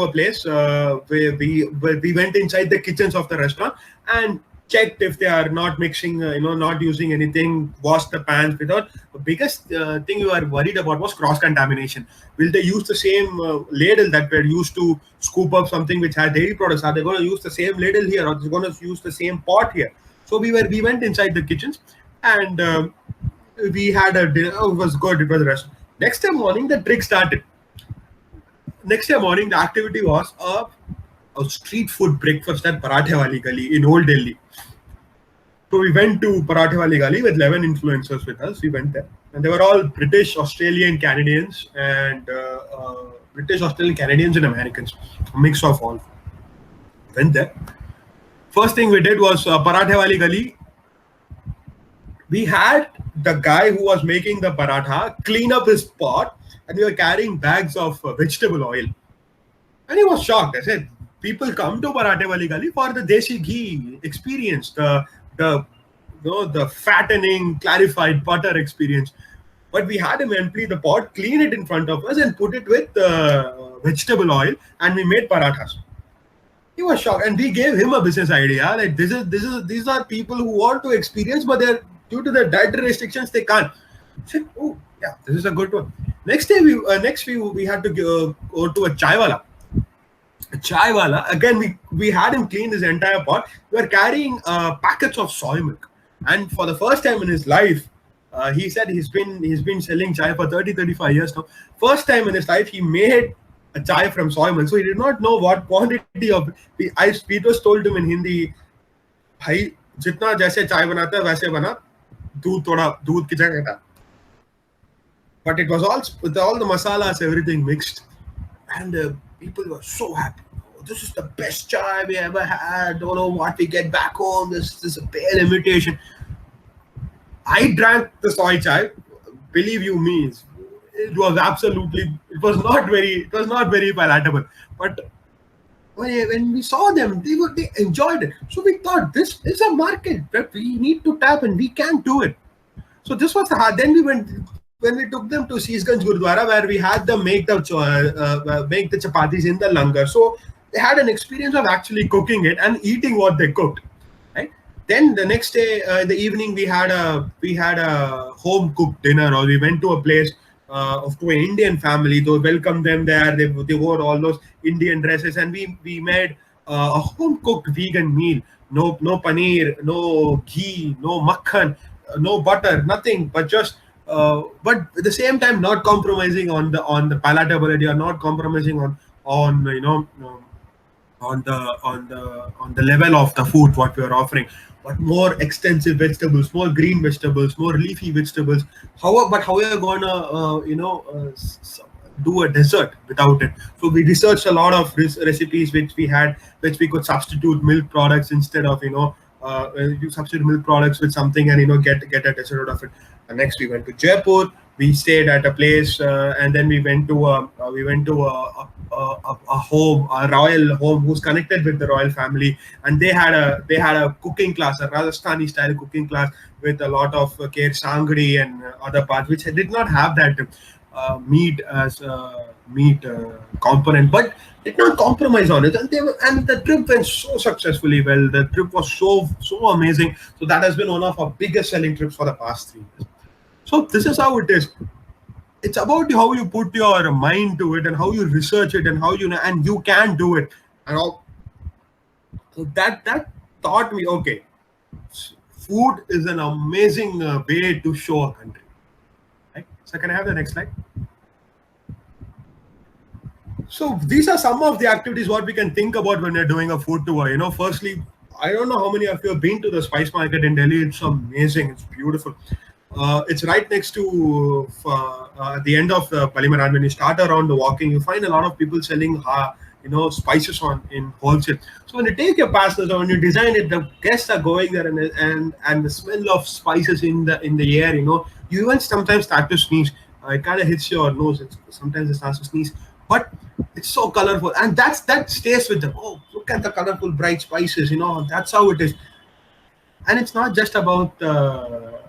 a place where we went inside the kitchens of the restaurant and checked if they are not mixing, not using anything, washed the pans without. The biggest thing we were worried about was cross-contamination. Will they use the same ladle that were used to scoop up something which had dairy products? Are they going to use the same ladle here, or are they going to use the same pot here? So we went inside the kitchens, and we had a dinner. Oh, it was good. It was a restaurant. Next day morning, the trick started. Next day morning, the activity was a street food breakfast at Parathe Wali Gali in Old Delhi. So we went to Parathe Wali Gali with 11 influencers with us. We went there, and they were all British, Australian, Canadians, and British, Australian, Canadians, and Americans, a mix of all. Went there. First thing we did was Parathe Wali Gali. We had the guy who was making the paratha clean up his pot, and we were carrying bags of vegetable oil. And he was shocked. I said, people come to Parathe Wali Gali for the desi ghee experience, the the fattening, clarified butter experience. But we had him empty the pot, clean it in front of us, and put it with vegetable oil, and we made parathas. He was shocked, and we gave him a business idea. Like these are people who want to experience, but they're due to the dietary restrictions they can't. I said, oh yeah, this is a good one. Next day we had to go to a chai wala. A chai wala again. We had him clean his entire pot. We were carrying packets of soy milk, and for the first time in his life, he said he's been selling chai for 35 years now. First time in his life, he made a chai from soy milk. So he did not know what quantity of. We was told him in Hindi, भाई जितना जैसे चाय बनाता है वैसे बना, दूध थोड़ा दूध की जगह था. But it was all with all the masalas, everything mixed, and people were so happy. Oh, this is the best chai we ever had. Don't know what we get back home. This is a pale imitation. I drank the soy chai. Believe you me, it was absolutely. It was not very palatable. But when we saw them, they enjoyed it. So we thought this is a market that we need to tap, and we can do it. So this was the hard. Then we went when we took them to Seesganj Gurdwara, where we had them make the chapatis in the langar. So they had an experience of actually cooking it and eating what they cooked. Right. Then the next day, in the evening, we had a home cooked dinner, or we went to a place to an Indian family. They welcomed them there. They wore all those Indian dresses, and we made a home cooked vegan meal. No paneer, no ghee, no makhan, no butter, nothing, but just. But at the same time, not compromising on the palatability, or not compromising on on the level of the food what we are offering, but more extensive vegetables, more green vegetables, more leafy vegetables. How are you gonna do a dessert without it? So we researched a lot of recipes which we could substitute milk products instead of you substitute milk products with something, and get a dessert out of it. And next we went to Jaipur. We stayed at a place, and then we went to a home, a royal home, who's connected with the royal family, and they had a cooking class, a Rajasthani style cooking class with a lot of kher sangri and other parts, which did not have that meat as meat component, but did not compromise on it. And the trip went so successfully well. The trip was so amazing. So that has been one of our biggest selling trips for the past 3 years. So this is how it is. It's about how you put your mind to it, and how you research it, and how and you can do it. And all. So that taught me, okay, food is an amazing way to show a country. Right? So can I have the next slide? So these are some of the activities what we can think about when we're doing a food tour. Firstly, I don't know how many of you have been to the spice market in Delhi. It's amazing. It's beautiful. It's right next to the end of the Palimaran. When you start around the walking, you find a lot of people selling spices in wholesale. So when you take your pastas, or when you design it, the guests are going there, and the smell of spices in the air. You even sometimes start to sneeze. It kind of hits your nose. Sometimes it starts to sneeze. But it's so colorful, and that stays with them. Oh, look at the colorful, bright spices. That's how it is. And it's not just about the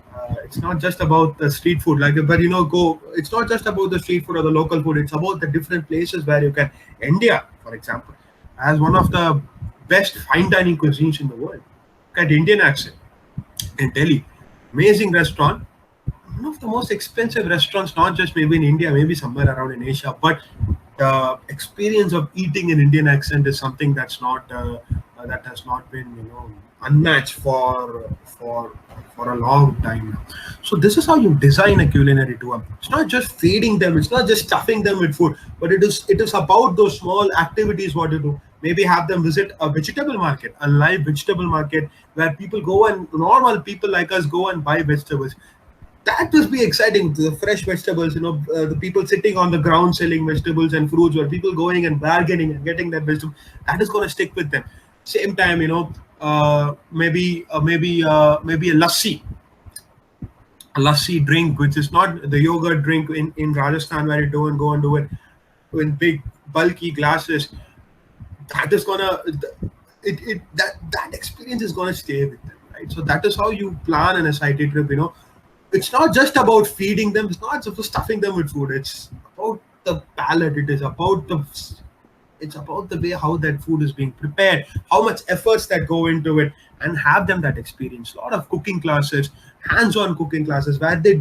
street food, but it's not just about the street food or the local food. It's about the different places where you can. India, for example, has one of the best fine dining cuisines in the world. Look at Indian accent in Delhi. Amazing restaurant. One of the most expensive restaurants, not just maybe in India, maybe somewhere around in Asia, but the experience of eating an Indian accent is something that has not been unmatched for a long time now. So this is how you design a culinary tour. It's not just feeding them, it's not just stuffing them with food, but it is about those small activities what you do. Maybe have them visit a vegetable market, a live vegetable market where people go and normal people like us go and buy vegetables. That must be exciting. The fresh vegetables, the people sitting on the ground selling vegetables and fruits, or people going and bargaining and getting that vegetable. That is going to stick with them. Same time, maybe a lassi drink, which is not the yogurt drink in Rajasthan where you do and go and do it in big bulky glasses. That is gonna that experience is gonna stay with them, right? So that is how you plan an SIT trip. It's not just about feeding them. It's not just stuffing them with food. It's about the palate. It's about the way how that food is being prepared, how much efforts that go into it, and have them that experience. A lot of cooking classes, hands-on cooking classes, where they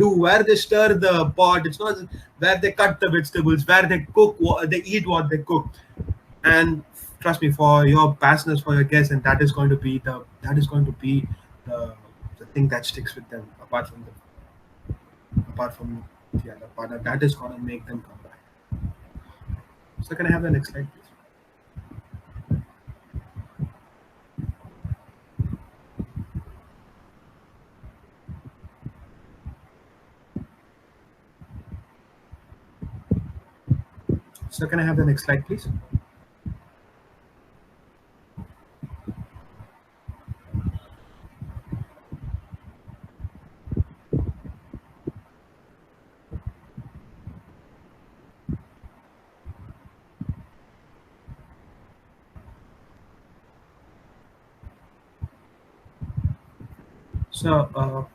stir the pot. It's not where they cut the vegetables, where they cook, they eat what they cook. And trust me, for your passengers, for your guests, and that is going to be the thing that sticks with them, apart from the other part. That is going to make them come back. So can I have the next slide, please? So can I have the next slide, please? So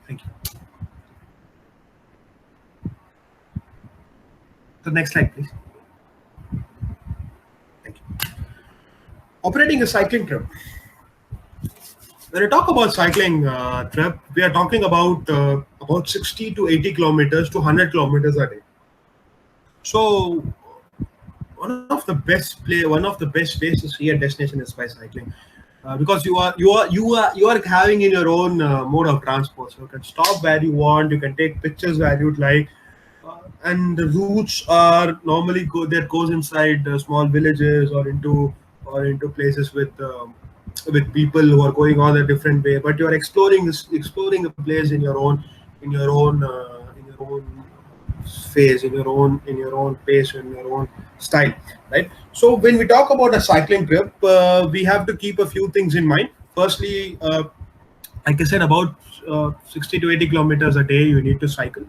thank you. The next slide, please. Thank you. Operating a cycling trip. When we talk about cycling trip, we are talking about 60 to 80 kilometers to 100 kilometers a day. So one of the best ways to see a destination is by cycling, because you are having in your own mode of transport. So you can stop where you want, you can take pictures where you'd like, and the routes are normally that goes inside small villages or into places with people who are going on a different way. But you're exploring a place in your own phase, in your own pace, in your own style, right? So when we talk about a cycling trip, we have to keep a few things in mind. Firstly, like I said, about 60 to 80 kilometers a day you need to cycle.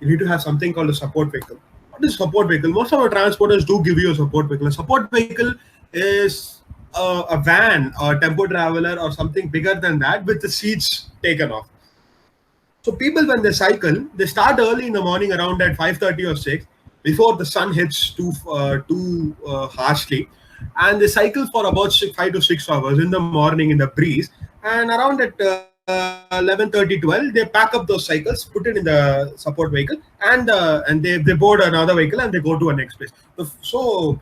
You need to have something called a support vehicle. What is support vehicle? Most of our transporters do give you a support vehicle. A support vehicle is a van or tempo traveler or something bigger than that with the seats taken off. So people, when they cycle, they start early in the morning around at 5:30 or 6, before the sun hits too harshly, and they cycle for about 5 to 6 hours in the morning in the breeze. And around at 11:30, 12, they pack up those cycles, put it in the support vehicle, and they board another vehicle and they go to a next place. So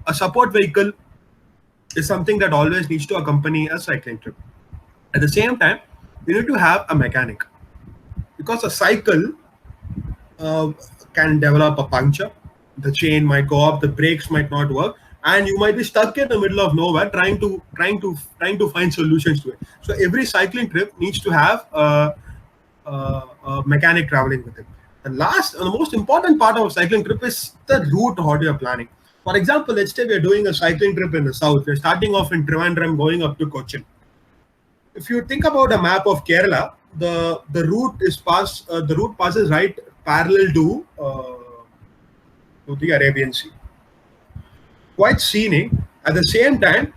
a support vehicle is something that always needs to accompany a cycling trip. At the same time, you need to have a mechanic, because a cycle uh, can develop a puncture. The chain might go up, the brakes might not work, and you might be stuck in the middle of nowhere trying to find solutions to it. So every cycling trip needs to have a mechanic traveling with it. The most important part of a cycling trip is the route what you're planning. For example, let's say we're doing a cycling trip in the south. We're starting off in Trivandrum, going up to Cochin. If you think about a map of Kerala, the route passes right parallel to the Arabian Sea. Quite scenic. At the same time,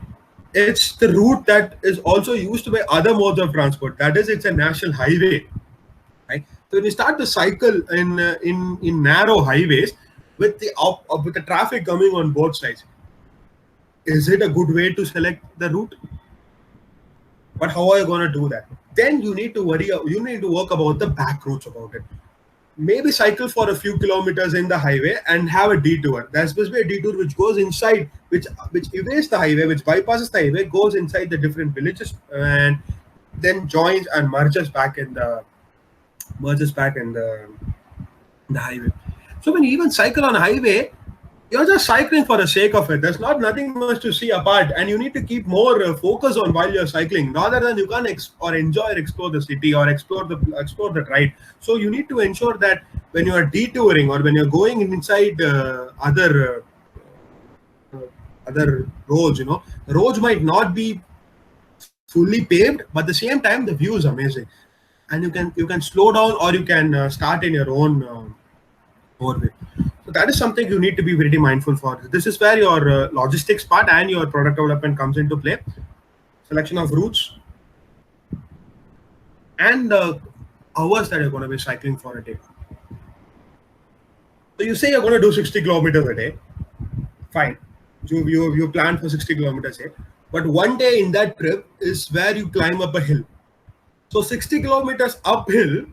it's the route that is also used by other modes of transport. That is, it's a national highway. when you start to cycle in narrow highways with with the traffic coming on both sides, is it a good way to select the route? But how are you going to do that? Then you need to worry. You need to work about the back routes about it. Maybe cycle for a few kilometers in the highway and have a detour. There's supposed to be a detour which goes inside, which evades the highway, which bypasses the highway, goes inside the different villages, and then joins and merges back in the highway. So when you even cycle on a highway, you're just cycling for the sake of it. There's nothing much to see apart, and you need to keep more focus on while you're cycling, rather than you can't enjoy or explore the city or explore the ride. So you need to ensure that when you are detouring or when you're going inside other roads, the roads might not be fully paved, but at the same time the view is amazing, and you can slow down or you can start in your own orbit. So that is something you need to be very mindful for. This is where your logistics part and your product development comes into play. Selection of routes and hours that you're going to be cycling for a day. So you say you're going to do 60 kilometers a day. Fine. You plan for 60 kilometers a day. But one day in that trip is where you climb up a hill. So 60 kilometers uphill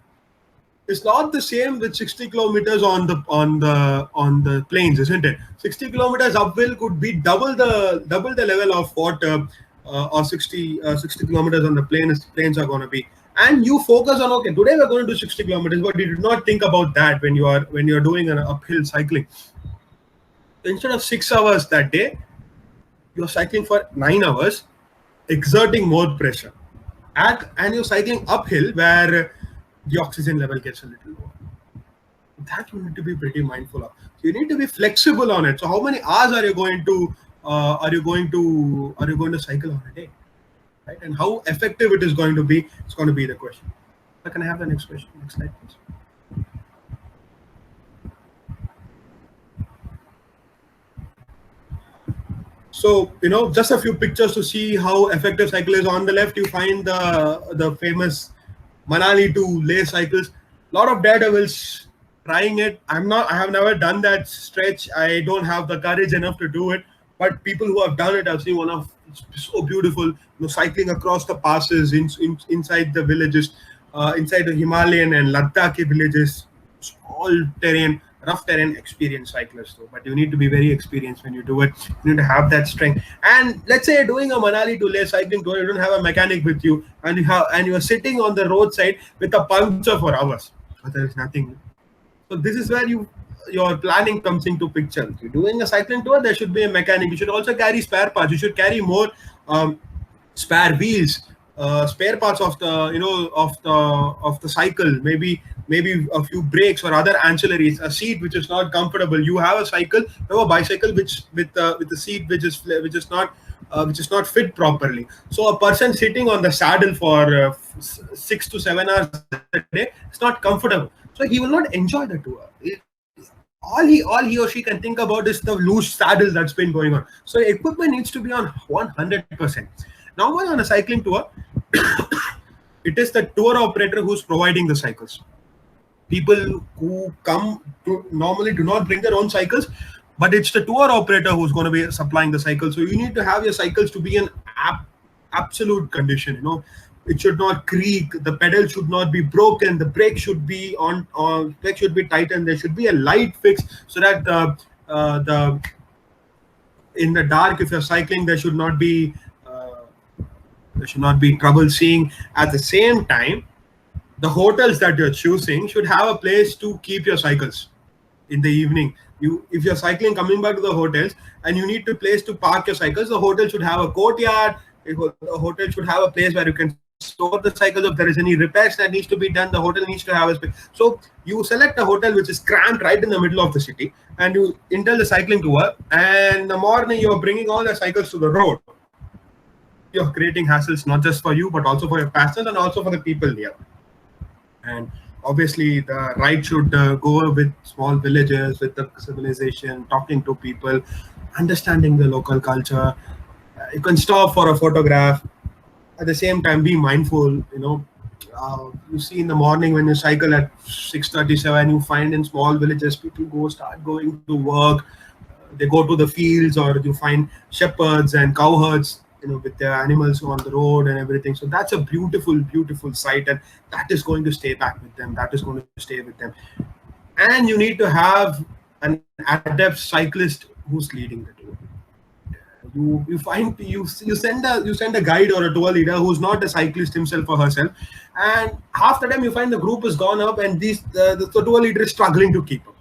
is not the same with 60 kilometers on the plains, isn't it? 60 kilometers uphill could be double the level of what or 60 kilometers on the plains are going to be. And you focus on, okay, today we're going to do 60 kilometers, but you did not think about that when you're doing an uphill cycling. So instead of 6 hours that day, you're cycling for 9 hours, exerting more pressure. And you're cycling uphill where the oxygen level gets a little lower. That you need to be pretty mindful of. So you need to be flexible on it. So how many hours are you going to cycle on a day, right? And how effective it is going to be? It's going to be the question. Can I have the next question? Next slide, please. So, just a few pictures to see how effective cycle is. On the left, you find the famous Manali to Leh cycles. A lot of daredevils trying it. I have never done that stretch. I don't have the courage enough to do it. But people who have done it, I've seen one of so beautiful, cycling across the passes inside the villages, inside the Himalayan and Ladakhi villages, all terrain. Rough terrain experienced cyclists though, but you need to be very experienced when you do it. You need to have that strength. And let's say you're doing a Manali to Leh cycling tour, you don't have a mechanic with you, and you're sitting on the roadside with a puncture for hours, but there is nothing. So this is where your planning comes into picture. If you're doing a cycling tour, there should be a mechanic. You should also carry spare parts. You should carry more spare wheels, spare parts of the cycle, maybe a few brakes or other ancillaries, a seat which is not comfortable. You have a cycle, you have a bicycle which with the seat which is not fit properly. So a person sitting on the saddle for 6 to 7 hours a day, it's not comfortable. So he will not enjoy the tour. All he or she can think about is the loose saddle that's been going on. So equipment needs to be on 100%. Now, on a cycling tour, it is the tour operator who's providing the cycles. People who come to normally do not bring their own cycles, but it's the tour operator who's going to be supplying the cycles. So you need to have your cycles to be in absolute condition. It should not creak, the pedal should not be broken, the brake should be brake should be tightened, there should be a light fix so that in the dark, if you're cycling, there should not be trouble seeing. At the same time, the hotels that you're choosing should have a place to keep your cycles in the evening. If you're cycling coming back to the hotels and you need a place to park your cycles, the hotel should have a courtyard. The hotel should have a place where you can store the cycles. If there is any repairs that needs to be done, the hotel needs to have a space. So you select a hotel which is cramped right in the middle of the city, and you enter the cycling tour, and in the morning you're bringing all the cycles to the road. You're creating hassles not just for you but also for your passengers and also for the people here. And obviously the ride should go with small villages, with the civilization, talking to people, understanding the local culture. You can stop for a photograph. At the same time, be mindful, You see in the morning when you cycle at 6:37, you find in small villages people start going to work. They go to the fields, or you find shepherds and cowherds, with their animals on the road and everything. So that's a beautiful, beautiful sight, and that is going to stay back with them. That is going to stay with them. And you need to have an adept cyclist who's leading the tour. You send a guide or a tour leader who's not a cyclist himself or herself, and half the time you find the group has gone up, and the tour leader is struggling to keep up.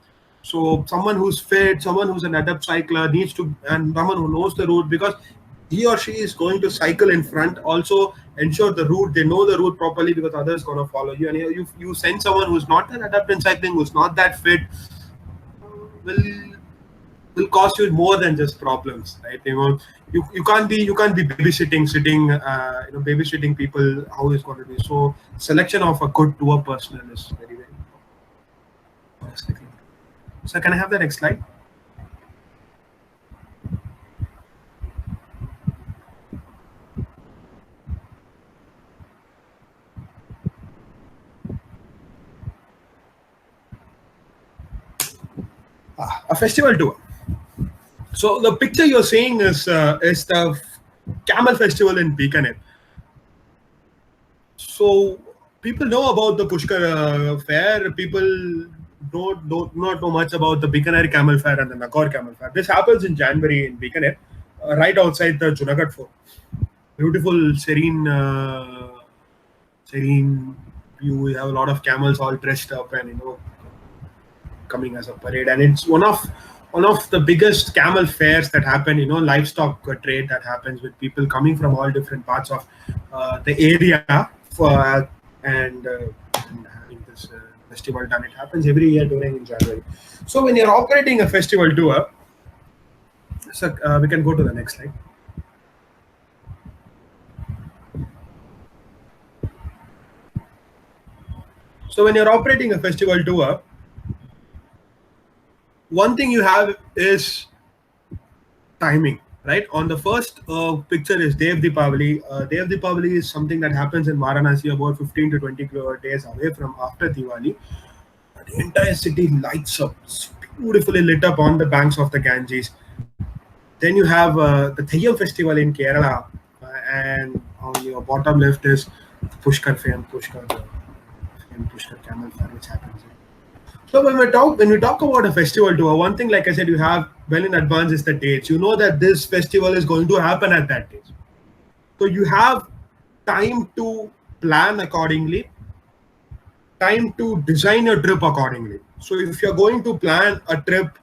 So someone who's fit, someone who's an adept cycler needs to, and someone who knows the route, because he or she is going to cycle in front, also ensure the route, they know the route properly, because others going to follow you. And you send someone who's not an adept in cycling, who's not that fit, will will cause you more than just problems, right? You can't be babysitting sitting babysitting people. How is going to be? So selection of a good tour personnel is very, very important. So can I have the next slide? A festival tour. So the picture you're seeing is the Camel Festival in Bikaner. So people know about the Pushkar fair. People don't not know much about the Bikaner Camel Fair and the Nagaur Camel Fair. This happens in January in Bikaner, right outside the Junagadh Fort. Beautiful, serene view. We have a lot of camels all dressed up and coming as a parade, and it's one of the biggest camel fairs that happen. Livestock trade that happens with people coming from all different parts of the area and having this festival done. It happens every year during in January. So when you're operating a festival tour, so we can go to the next slide. So when you're operating a festival tour, one thing you have is timing, right? On the first picture is Dev Deepavali. Dev Deepavali is something that happens in Varanasi about 15 to 20 days away from after Diwali. The entire city lights up, it's beautifully lit up on the banks of the Ganges. Then you have the Theyyam festival in Kerala, and on your bottom left is Pushkar Camel Fair, which happens. So when we talk about a festival tour, one thing, like I said, you have well in advance is the dates. You know that this festival is going to happen at that date. So you have time to plan accordingly, time to design your trip accordingly. So if you're going to plan a trip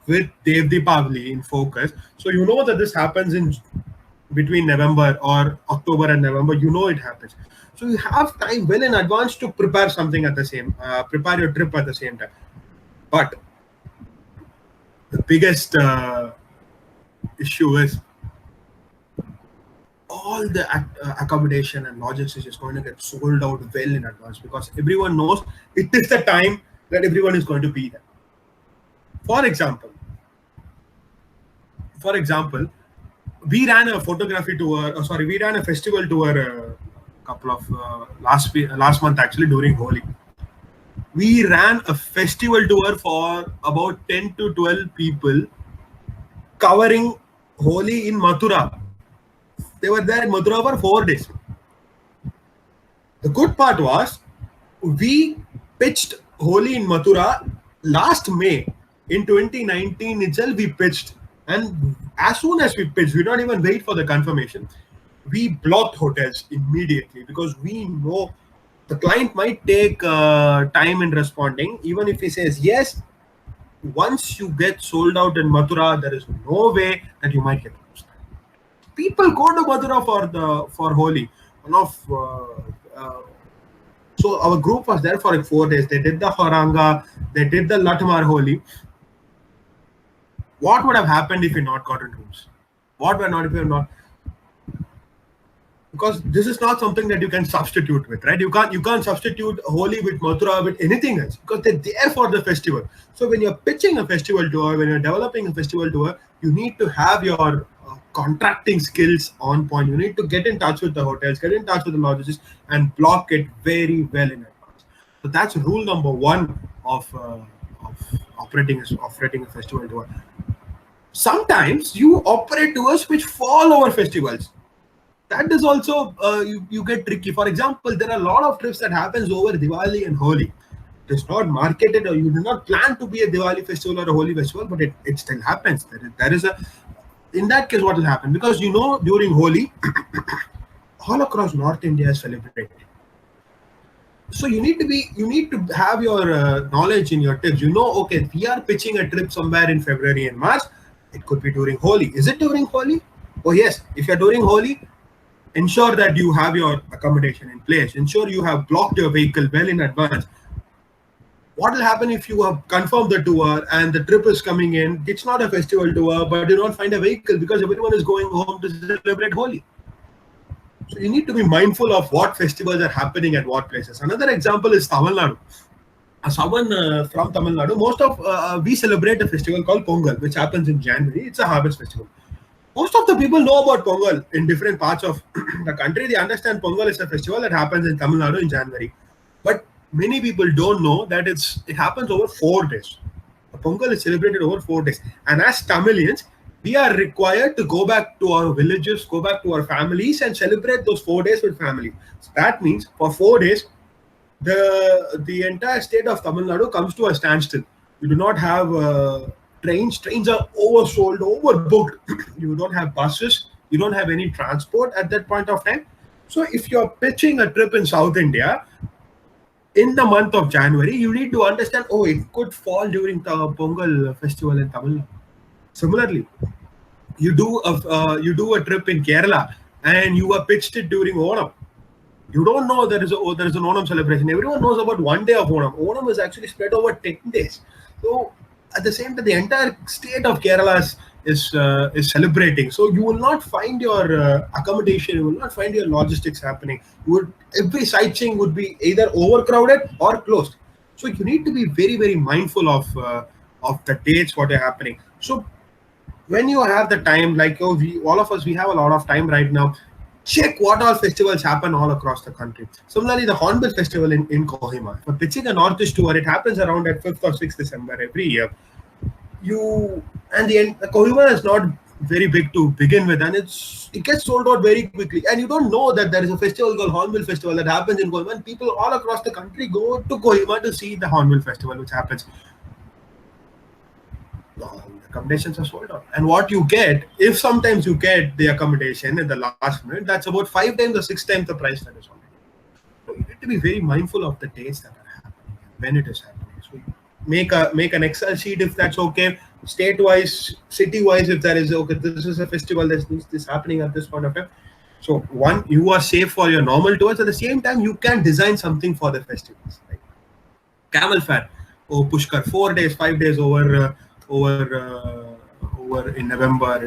with Dev Deepavali in focus, so you know that this happens in between November or October and November. You know it happens. So you have time well in advance to prepare something prepare your trip at the same time. But the biggest issue is all the accommodation and logistics is going to get sold out well in advance, because everyone knows it is the time that everyone is going to be there. For example, we ran a photography tour. We ran a festival tour. Couple of last month actually during Holi. We ran a festival tour for about 10 to 12 people covering Holi in Mathura. They were there in Mathura for 4 days. The good part was we pitched Holi in Mathura last May. In 2019 itself we pitched, and as soon as we pitched, we don't even wait for the confirmation. We blocked hotels immediately, because we know the client might take time in responding. Even if he says yes, once you get sold out in Mathura, there is no way that you might get lost. People go to Mathura for Holi. So our group was there for like 4 days. They did the Horanga, they did the Latmar Holi. What would have happened if we not gotten rooms? What would not if we not? Because this is not something that you can substitute with, right? You can't substitute Holi with Mathura with anything else, because they're there for the festival. So when you're pitching a festival tour, when you're developing a festival tour, you need to have your contracting skills on point. You need to get in touch with the hotels, get in touch with the logistics, and block it very well in advance. So that's rule number one of operating a festival tour. Sometimes you operate tours which fall over festivals. That is also you get tricky. For example, there are a lot of trips that happens over Diwali and Holi. It is not marketed, or you do not plan to be a Diwali festival or a Holi festival, but it still happens. There is a in that case, what will happen? Because during Holi, all across North India is celebrated. So you need to have your knowledge in your tips. Okay, we are pitching a trip somewhere in February and March. It could be during Holi. Is it during Holi? Oh yes. If you're during Holi, ensure that you have your accommodation in place. Ensure you have blocked your vehicle well in advance. What will happen if you have confirmed the tour and the trip is coming in? It's not a festival tour, but you don't find a vehicle because everyone is going home to celebrate Holi. So you need to be mindful of what festivals are happening at what places. Another example is Tamil Nadu. Someone from Tamil Nadu, most of we celebrate a festival called Pongal, which happens in January. It's a harvest festival. Most of the people know about Pongal in different parts of the country. They understand Pongal is a festival that happens in Tamil Nadu in January. But many people don't know that it happens over 4 days. Pongal is celebrated over 4 days. And as Tamilians, we are required to go back to our villages, go back to our families and celebrate those 4 days with family. So that means for 4 days, the entire state of Tamil Nadu comes to a standstill. You do not have trains are oversold, overbooked. You don't have buses, you don't have any transport at that point of time. So if you're pitching a trip in South India in the month of January, you need to understand, it could fall during the Pongal festival in Tamil Nadu. Similarly, you do a trip in Kerala and you are pitched it during Onam. You don't know there is an Onam celebration. Everyone knows about 1 day of Onam. Onam is actually spread over 10 days. So at the same time, the entire state of Kerala is celebrating. So you will not find your accommodation, you will not find your logistics happening. Every sightseeing would be either overcrowded or closed. So you need to be very, very mindful of the dates, what are happening. So when you have the time, like all of us, we have a lot of time right now. Check what all festivals happen all across the country. Similarly, the Hornbill Festival in Kohima. For pitching a Northeast tour, it happens around at 5th or 6th December every year. The Kohima is not very big to begin with, and it gets sold out very quickly. And you don't know that there is a festival called Hornbill Festival that happens in Kohima, and people all across the country go to Kohima to see the Hornbill Festival, which happens. Accommodations are sold out, and what you get, if sometimes you get the accommodation in the last minute, that's about 5 times or 6 times the price that is on it. So you need to be very mindful of the dates that are happening when it is happening. So make an Excel sheet if that's okay, state-wise, city-wise, if there is this is a festival, this happening at this point of time. So one, you are safe for your normal tours. At the same time, you can design something for the festivals, like Camel Fair, Pushkar, 4 days, 5 days over in November,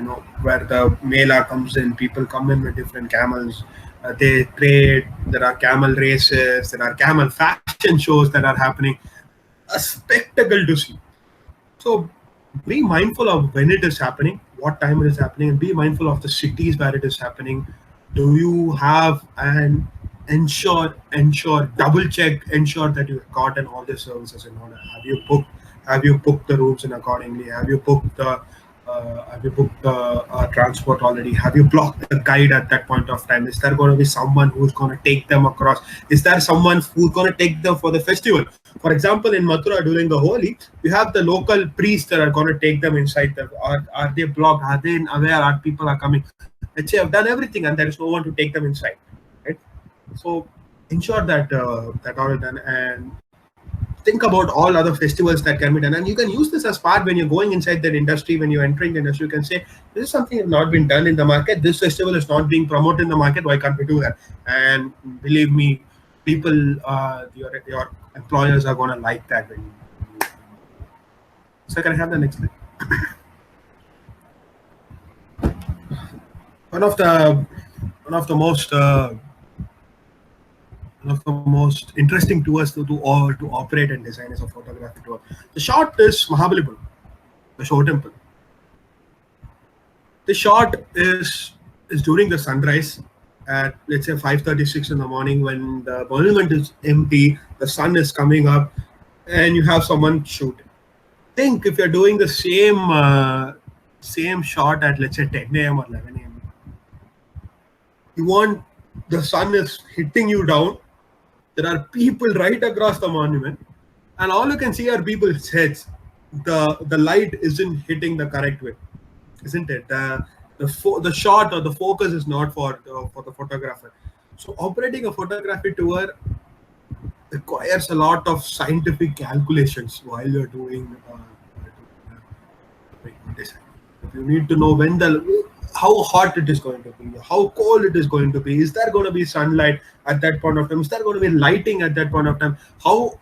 where the Mela comes in, people come in with different camels, they trade, there are camel races, there are camel fashion shows that are happening, a spectacle to see. So be mindful of when it is happening, what time it is happening, and be mindful of the cities where it is happening. Do you have and ensure, double check, ensure that you've gotten all the services in order. Have you booked the rooms in accordingly? Have you booked the transport already? Have you blocked the guide at that point of time? Is there going to be someone who's going to take them across? Is there someone who's going to take them for the festival? For example, in Mathura during the Holi, you have the local priests that are going to take them inside. Are they blocked? Are they aware? Are people are coming? Let's say I've done everything and there is no one to take them inside. Right? So ensure that that all is done, and think about all other festivals that can be done, and you can use this as part when you're going inside that industry. When you're entering the industry, you can say, this is something that's not been done in the market, this festival is not being promoted in the market, why can't we do that? And believe me, people, your employers are going to like that. So can I have the next slide? One of the most interesting tours to operate and design is a photography tour. The short is Mahabalipuram, the show temple. The shot is during the sunrise at, let's say, 5:36 in the morning, when the monument is empty, the sun is coming up, and you have someone shoot. Think if you're doing the same shot at, let's say, 10 a.m. or 11 a.m. You want, the sun is hitting you down. There are people right across the monument, and all you can see are people's heads. The light isn't hitting the correct way, isn't it? The shot or the focus is not for the photographer. So operating a photography tour requires a lot of scientific calculations while you're doing design. You need to know how hot it is going to be, how cold it is going to be. Is there going to be sunlight at that point of time? Is there going to be lighting at that point of time? How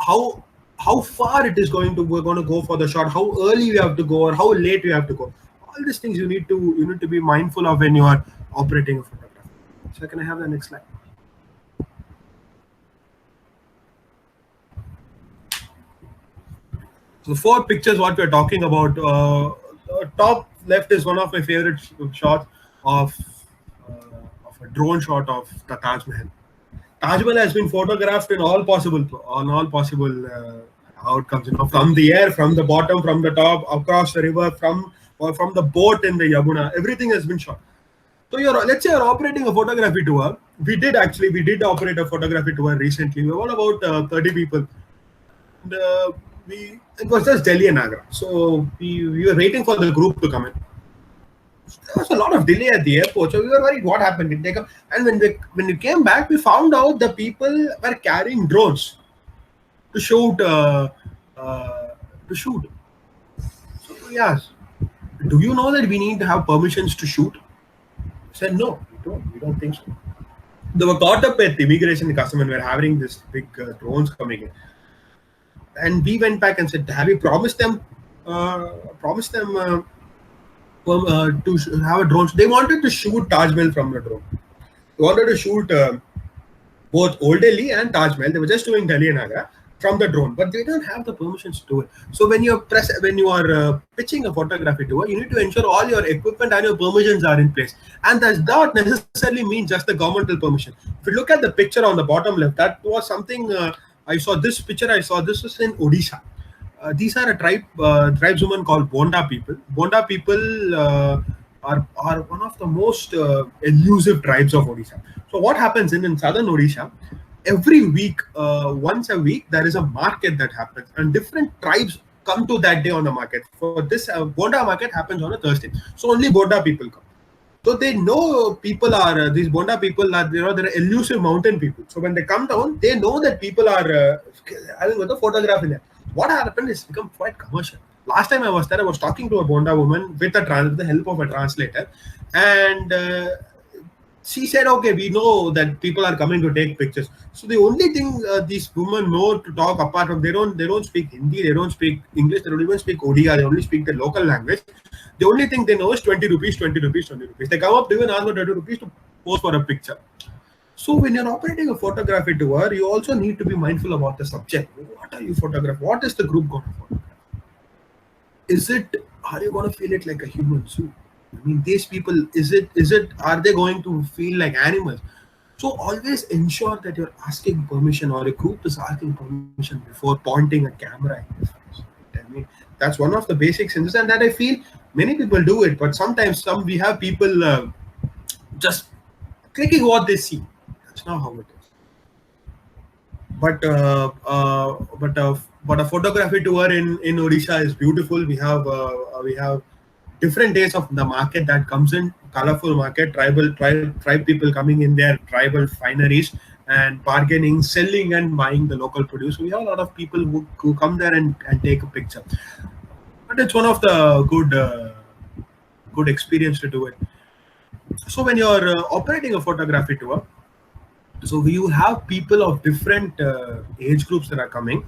far it is we're going to go for the shot? How early we have to go or how late we have to go? All these things you need to be mindful of when you are operating a photograph. So can I have the next slide? So 4 pictures what we're talking about. Top left is one of my favorite shots of a drone shot of the Taj Mahal. Taj Mahal has been photographed in all possible outcomes. From the air, from the bottom, from the top, across the river, from the boat in the Yamuna. Everything has been shot. So let's say you're operating a photography tour. We did operate a photography tour recently. We were about 30 people. And, it was just Delhi and Agra. So we were waiting for the group to come in. There was a lot of delay at the airport, so we were worried what happened. Did they come? And when we came back, we found out the people were carrying drones to shoot. So yes, do you know that we need to have permissions to shoot? I said no, we don't think so. They were caught up at immigration and customs, and we're having this big drones coming in. And we went back and said, have you promised them to have a drone? They wanted to shoot Taj Mahal from the drone. They wanted to shoot both Old Delhi and Taj Mahal. They were just doing Delhi and Agra from the drone, but they don't have the permissions to do it. So when you are pitching a photography tour, you need to ensure all your equipment and your permissions are in place. And does not necessarily mean just the governmental permission. If you look at the picture on the bottom left, that was something. I saw this picture. This is in Odisha. These are a tribeswoman called Bonda people. Bonda people are one of the most elusive tribes of Odisha. So what happens in southern Odisha? Every week, once a week, there is a market that happens, and different tribes come to that day on the market. For this, Bonda market happens on a Thursday. So only Bonda people come. So they know people are these Bonda people are they're elusive mountain people. So when they come down, they know that people are having the photograph in there. What happened is become quite commercial. Last time I was there, I was talking to a Bonda woman with the help of a translator, and she said, "Okay, we know that people are coming to take pictures." So the only thing these women know to talk, apart from they don't speak Hindi, they don't speak English, they don't even speak Odia, they only speak the local language. The only thing they know is 20 rupees, 20 rupees, 20 rupees. They come up to you and ask for 20 rupees to pose for a picture. So when you're operating a photography tour, you also need to be mindful about the subject. What are you photographing? What is the group going to photograph? Are you going to feel it like a human zoo? I mean, these people, are they going to feel like animals? So always ensure that you're asking permission, or a group is asking permission before pointing a camera in your face. I mean, that's one of the basic senses, and that I feel many people do it, but sometimes we have people just clicking what they see. That's not how it is. But a photography tour in Odisha is beautiful. We have different days of the market that comes in, colorful market, tribe people coming in there, tribal fineries, and bargaining, selling and buying the local produce. So we have a lot of people who come there and take a picture. But it's one of the good experience to do it. So when you're operating a photography tour, so you have people of different age groups that are coming,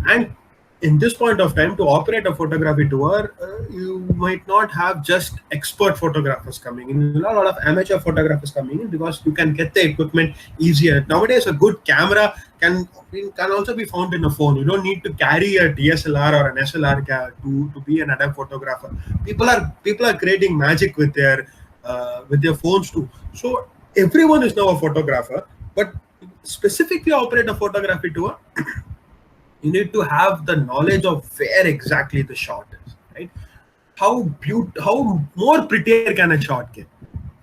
and in this point of time to operate a photography tour, you might not have just expert photographers coming in. A lot of amateur photographers coming in because you can get the equipment easier. Nowadays, a good camera can also be found in a phone. You don't need to carry a DSLR or an SLR to be an adept photographer. People are creating magic with their with their phones too. So everyone is now a photographer, but specifically operate a photography tour, you need to have the knowledge of where exactly the shot is, right? How more prettier can a shot get?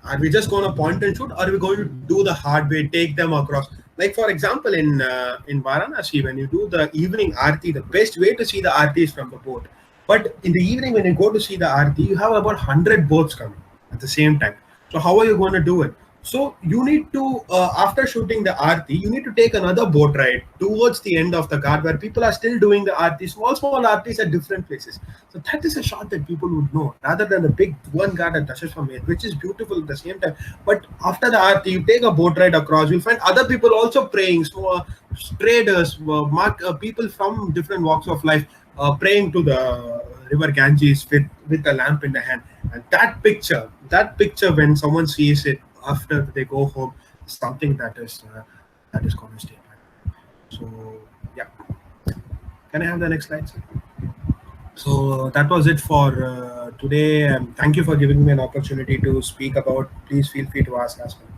Are we just going to point and shoot? Or are we going to do the hard way, take them across? Like for example, in Varanasi, when you do the evening aarti, the best way to see the aarti is from the boat. But in the evening, when you go to see the aarti, you have about 100 boats coming at the same time. So how are you going to do it? So you need to, after shooting the aarti, you need to take another boat ride towards the end of the ghat where people are still doing the aarti, small aartis at different places. So that is a shot that people would know, rather than the big one ghat at Dashashwamedh, which is beautiful at the same time. But after the aarti, you take a boat ride across, you'll find other people also praying, so, traders, people from different walks of life praying to the river Ganges with a lamp in the hand. And that picture, when someone sees it after they go home, is something that is going to stay back. So yeah, can I have the next slide, sir? So that was it for today. Thank you for giving me an opportunity to speak about. Please feel free to ask as well.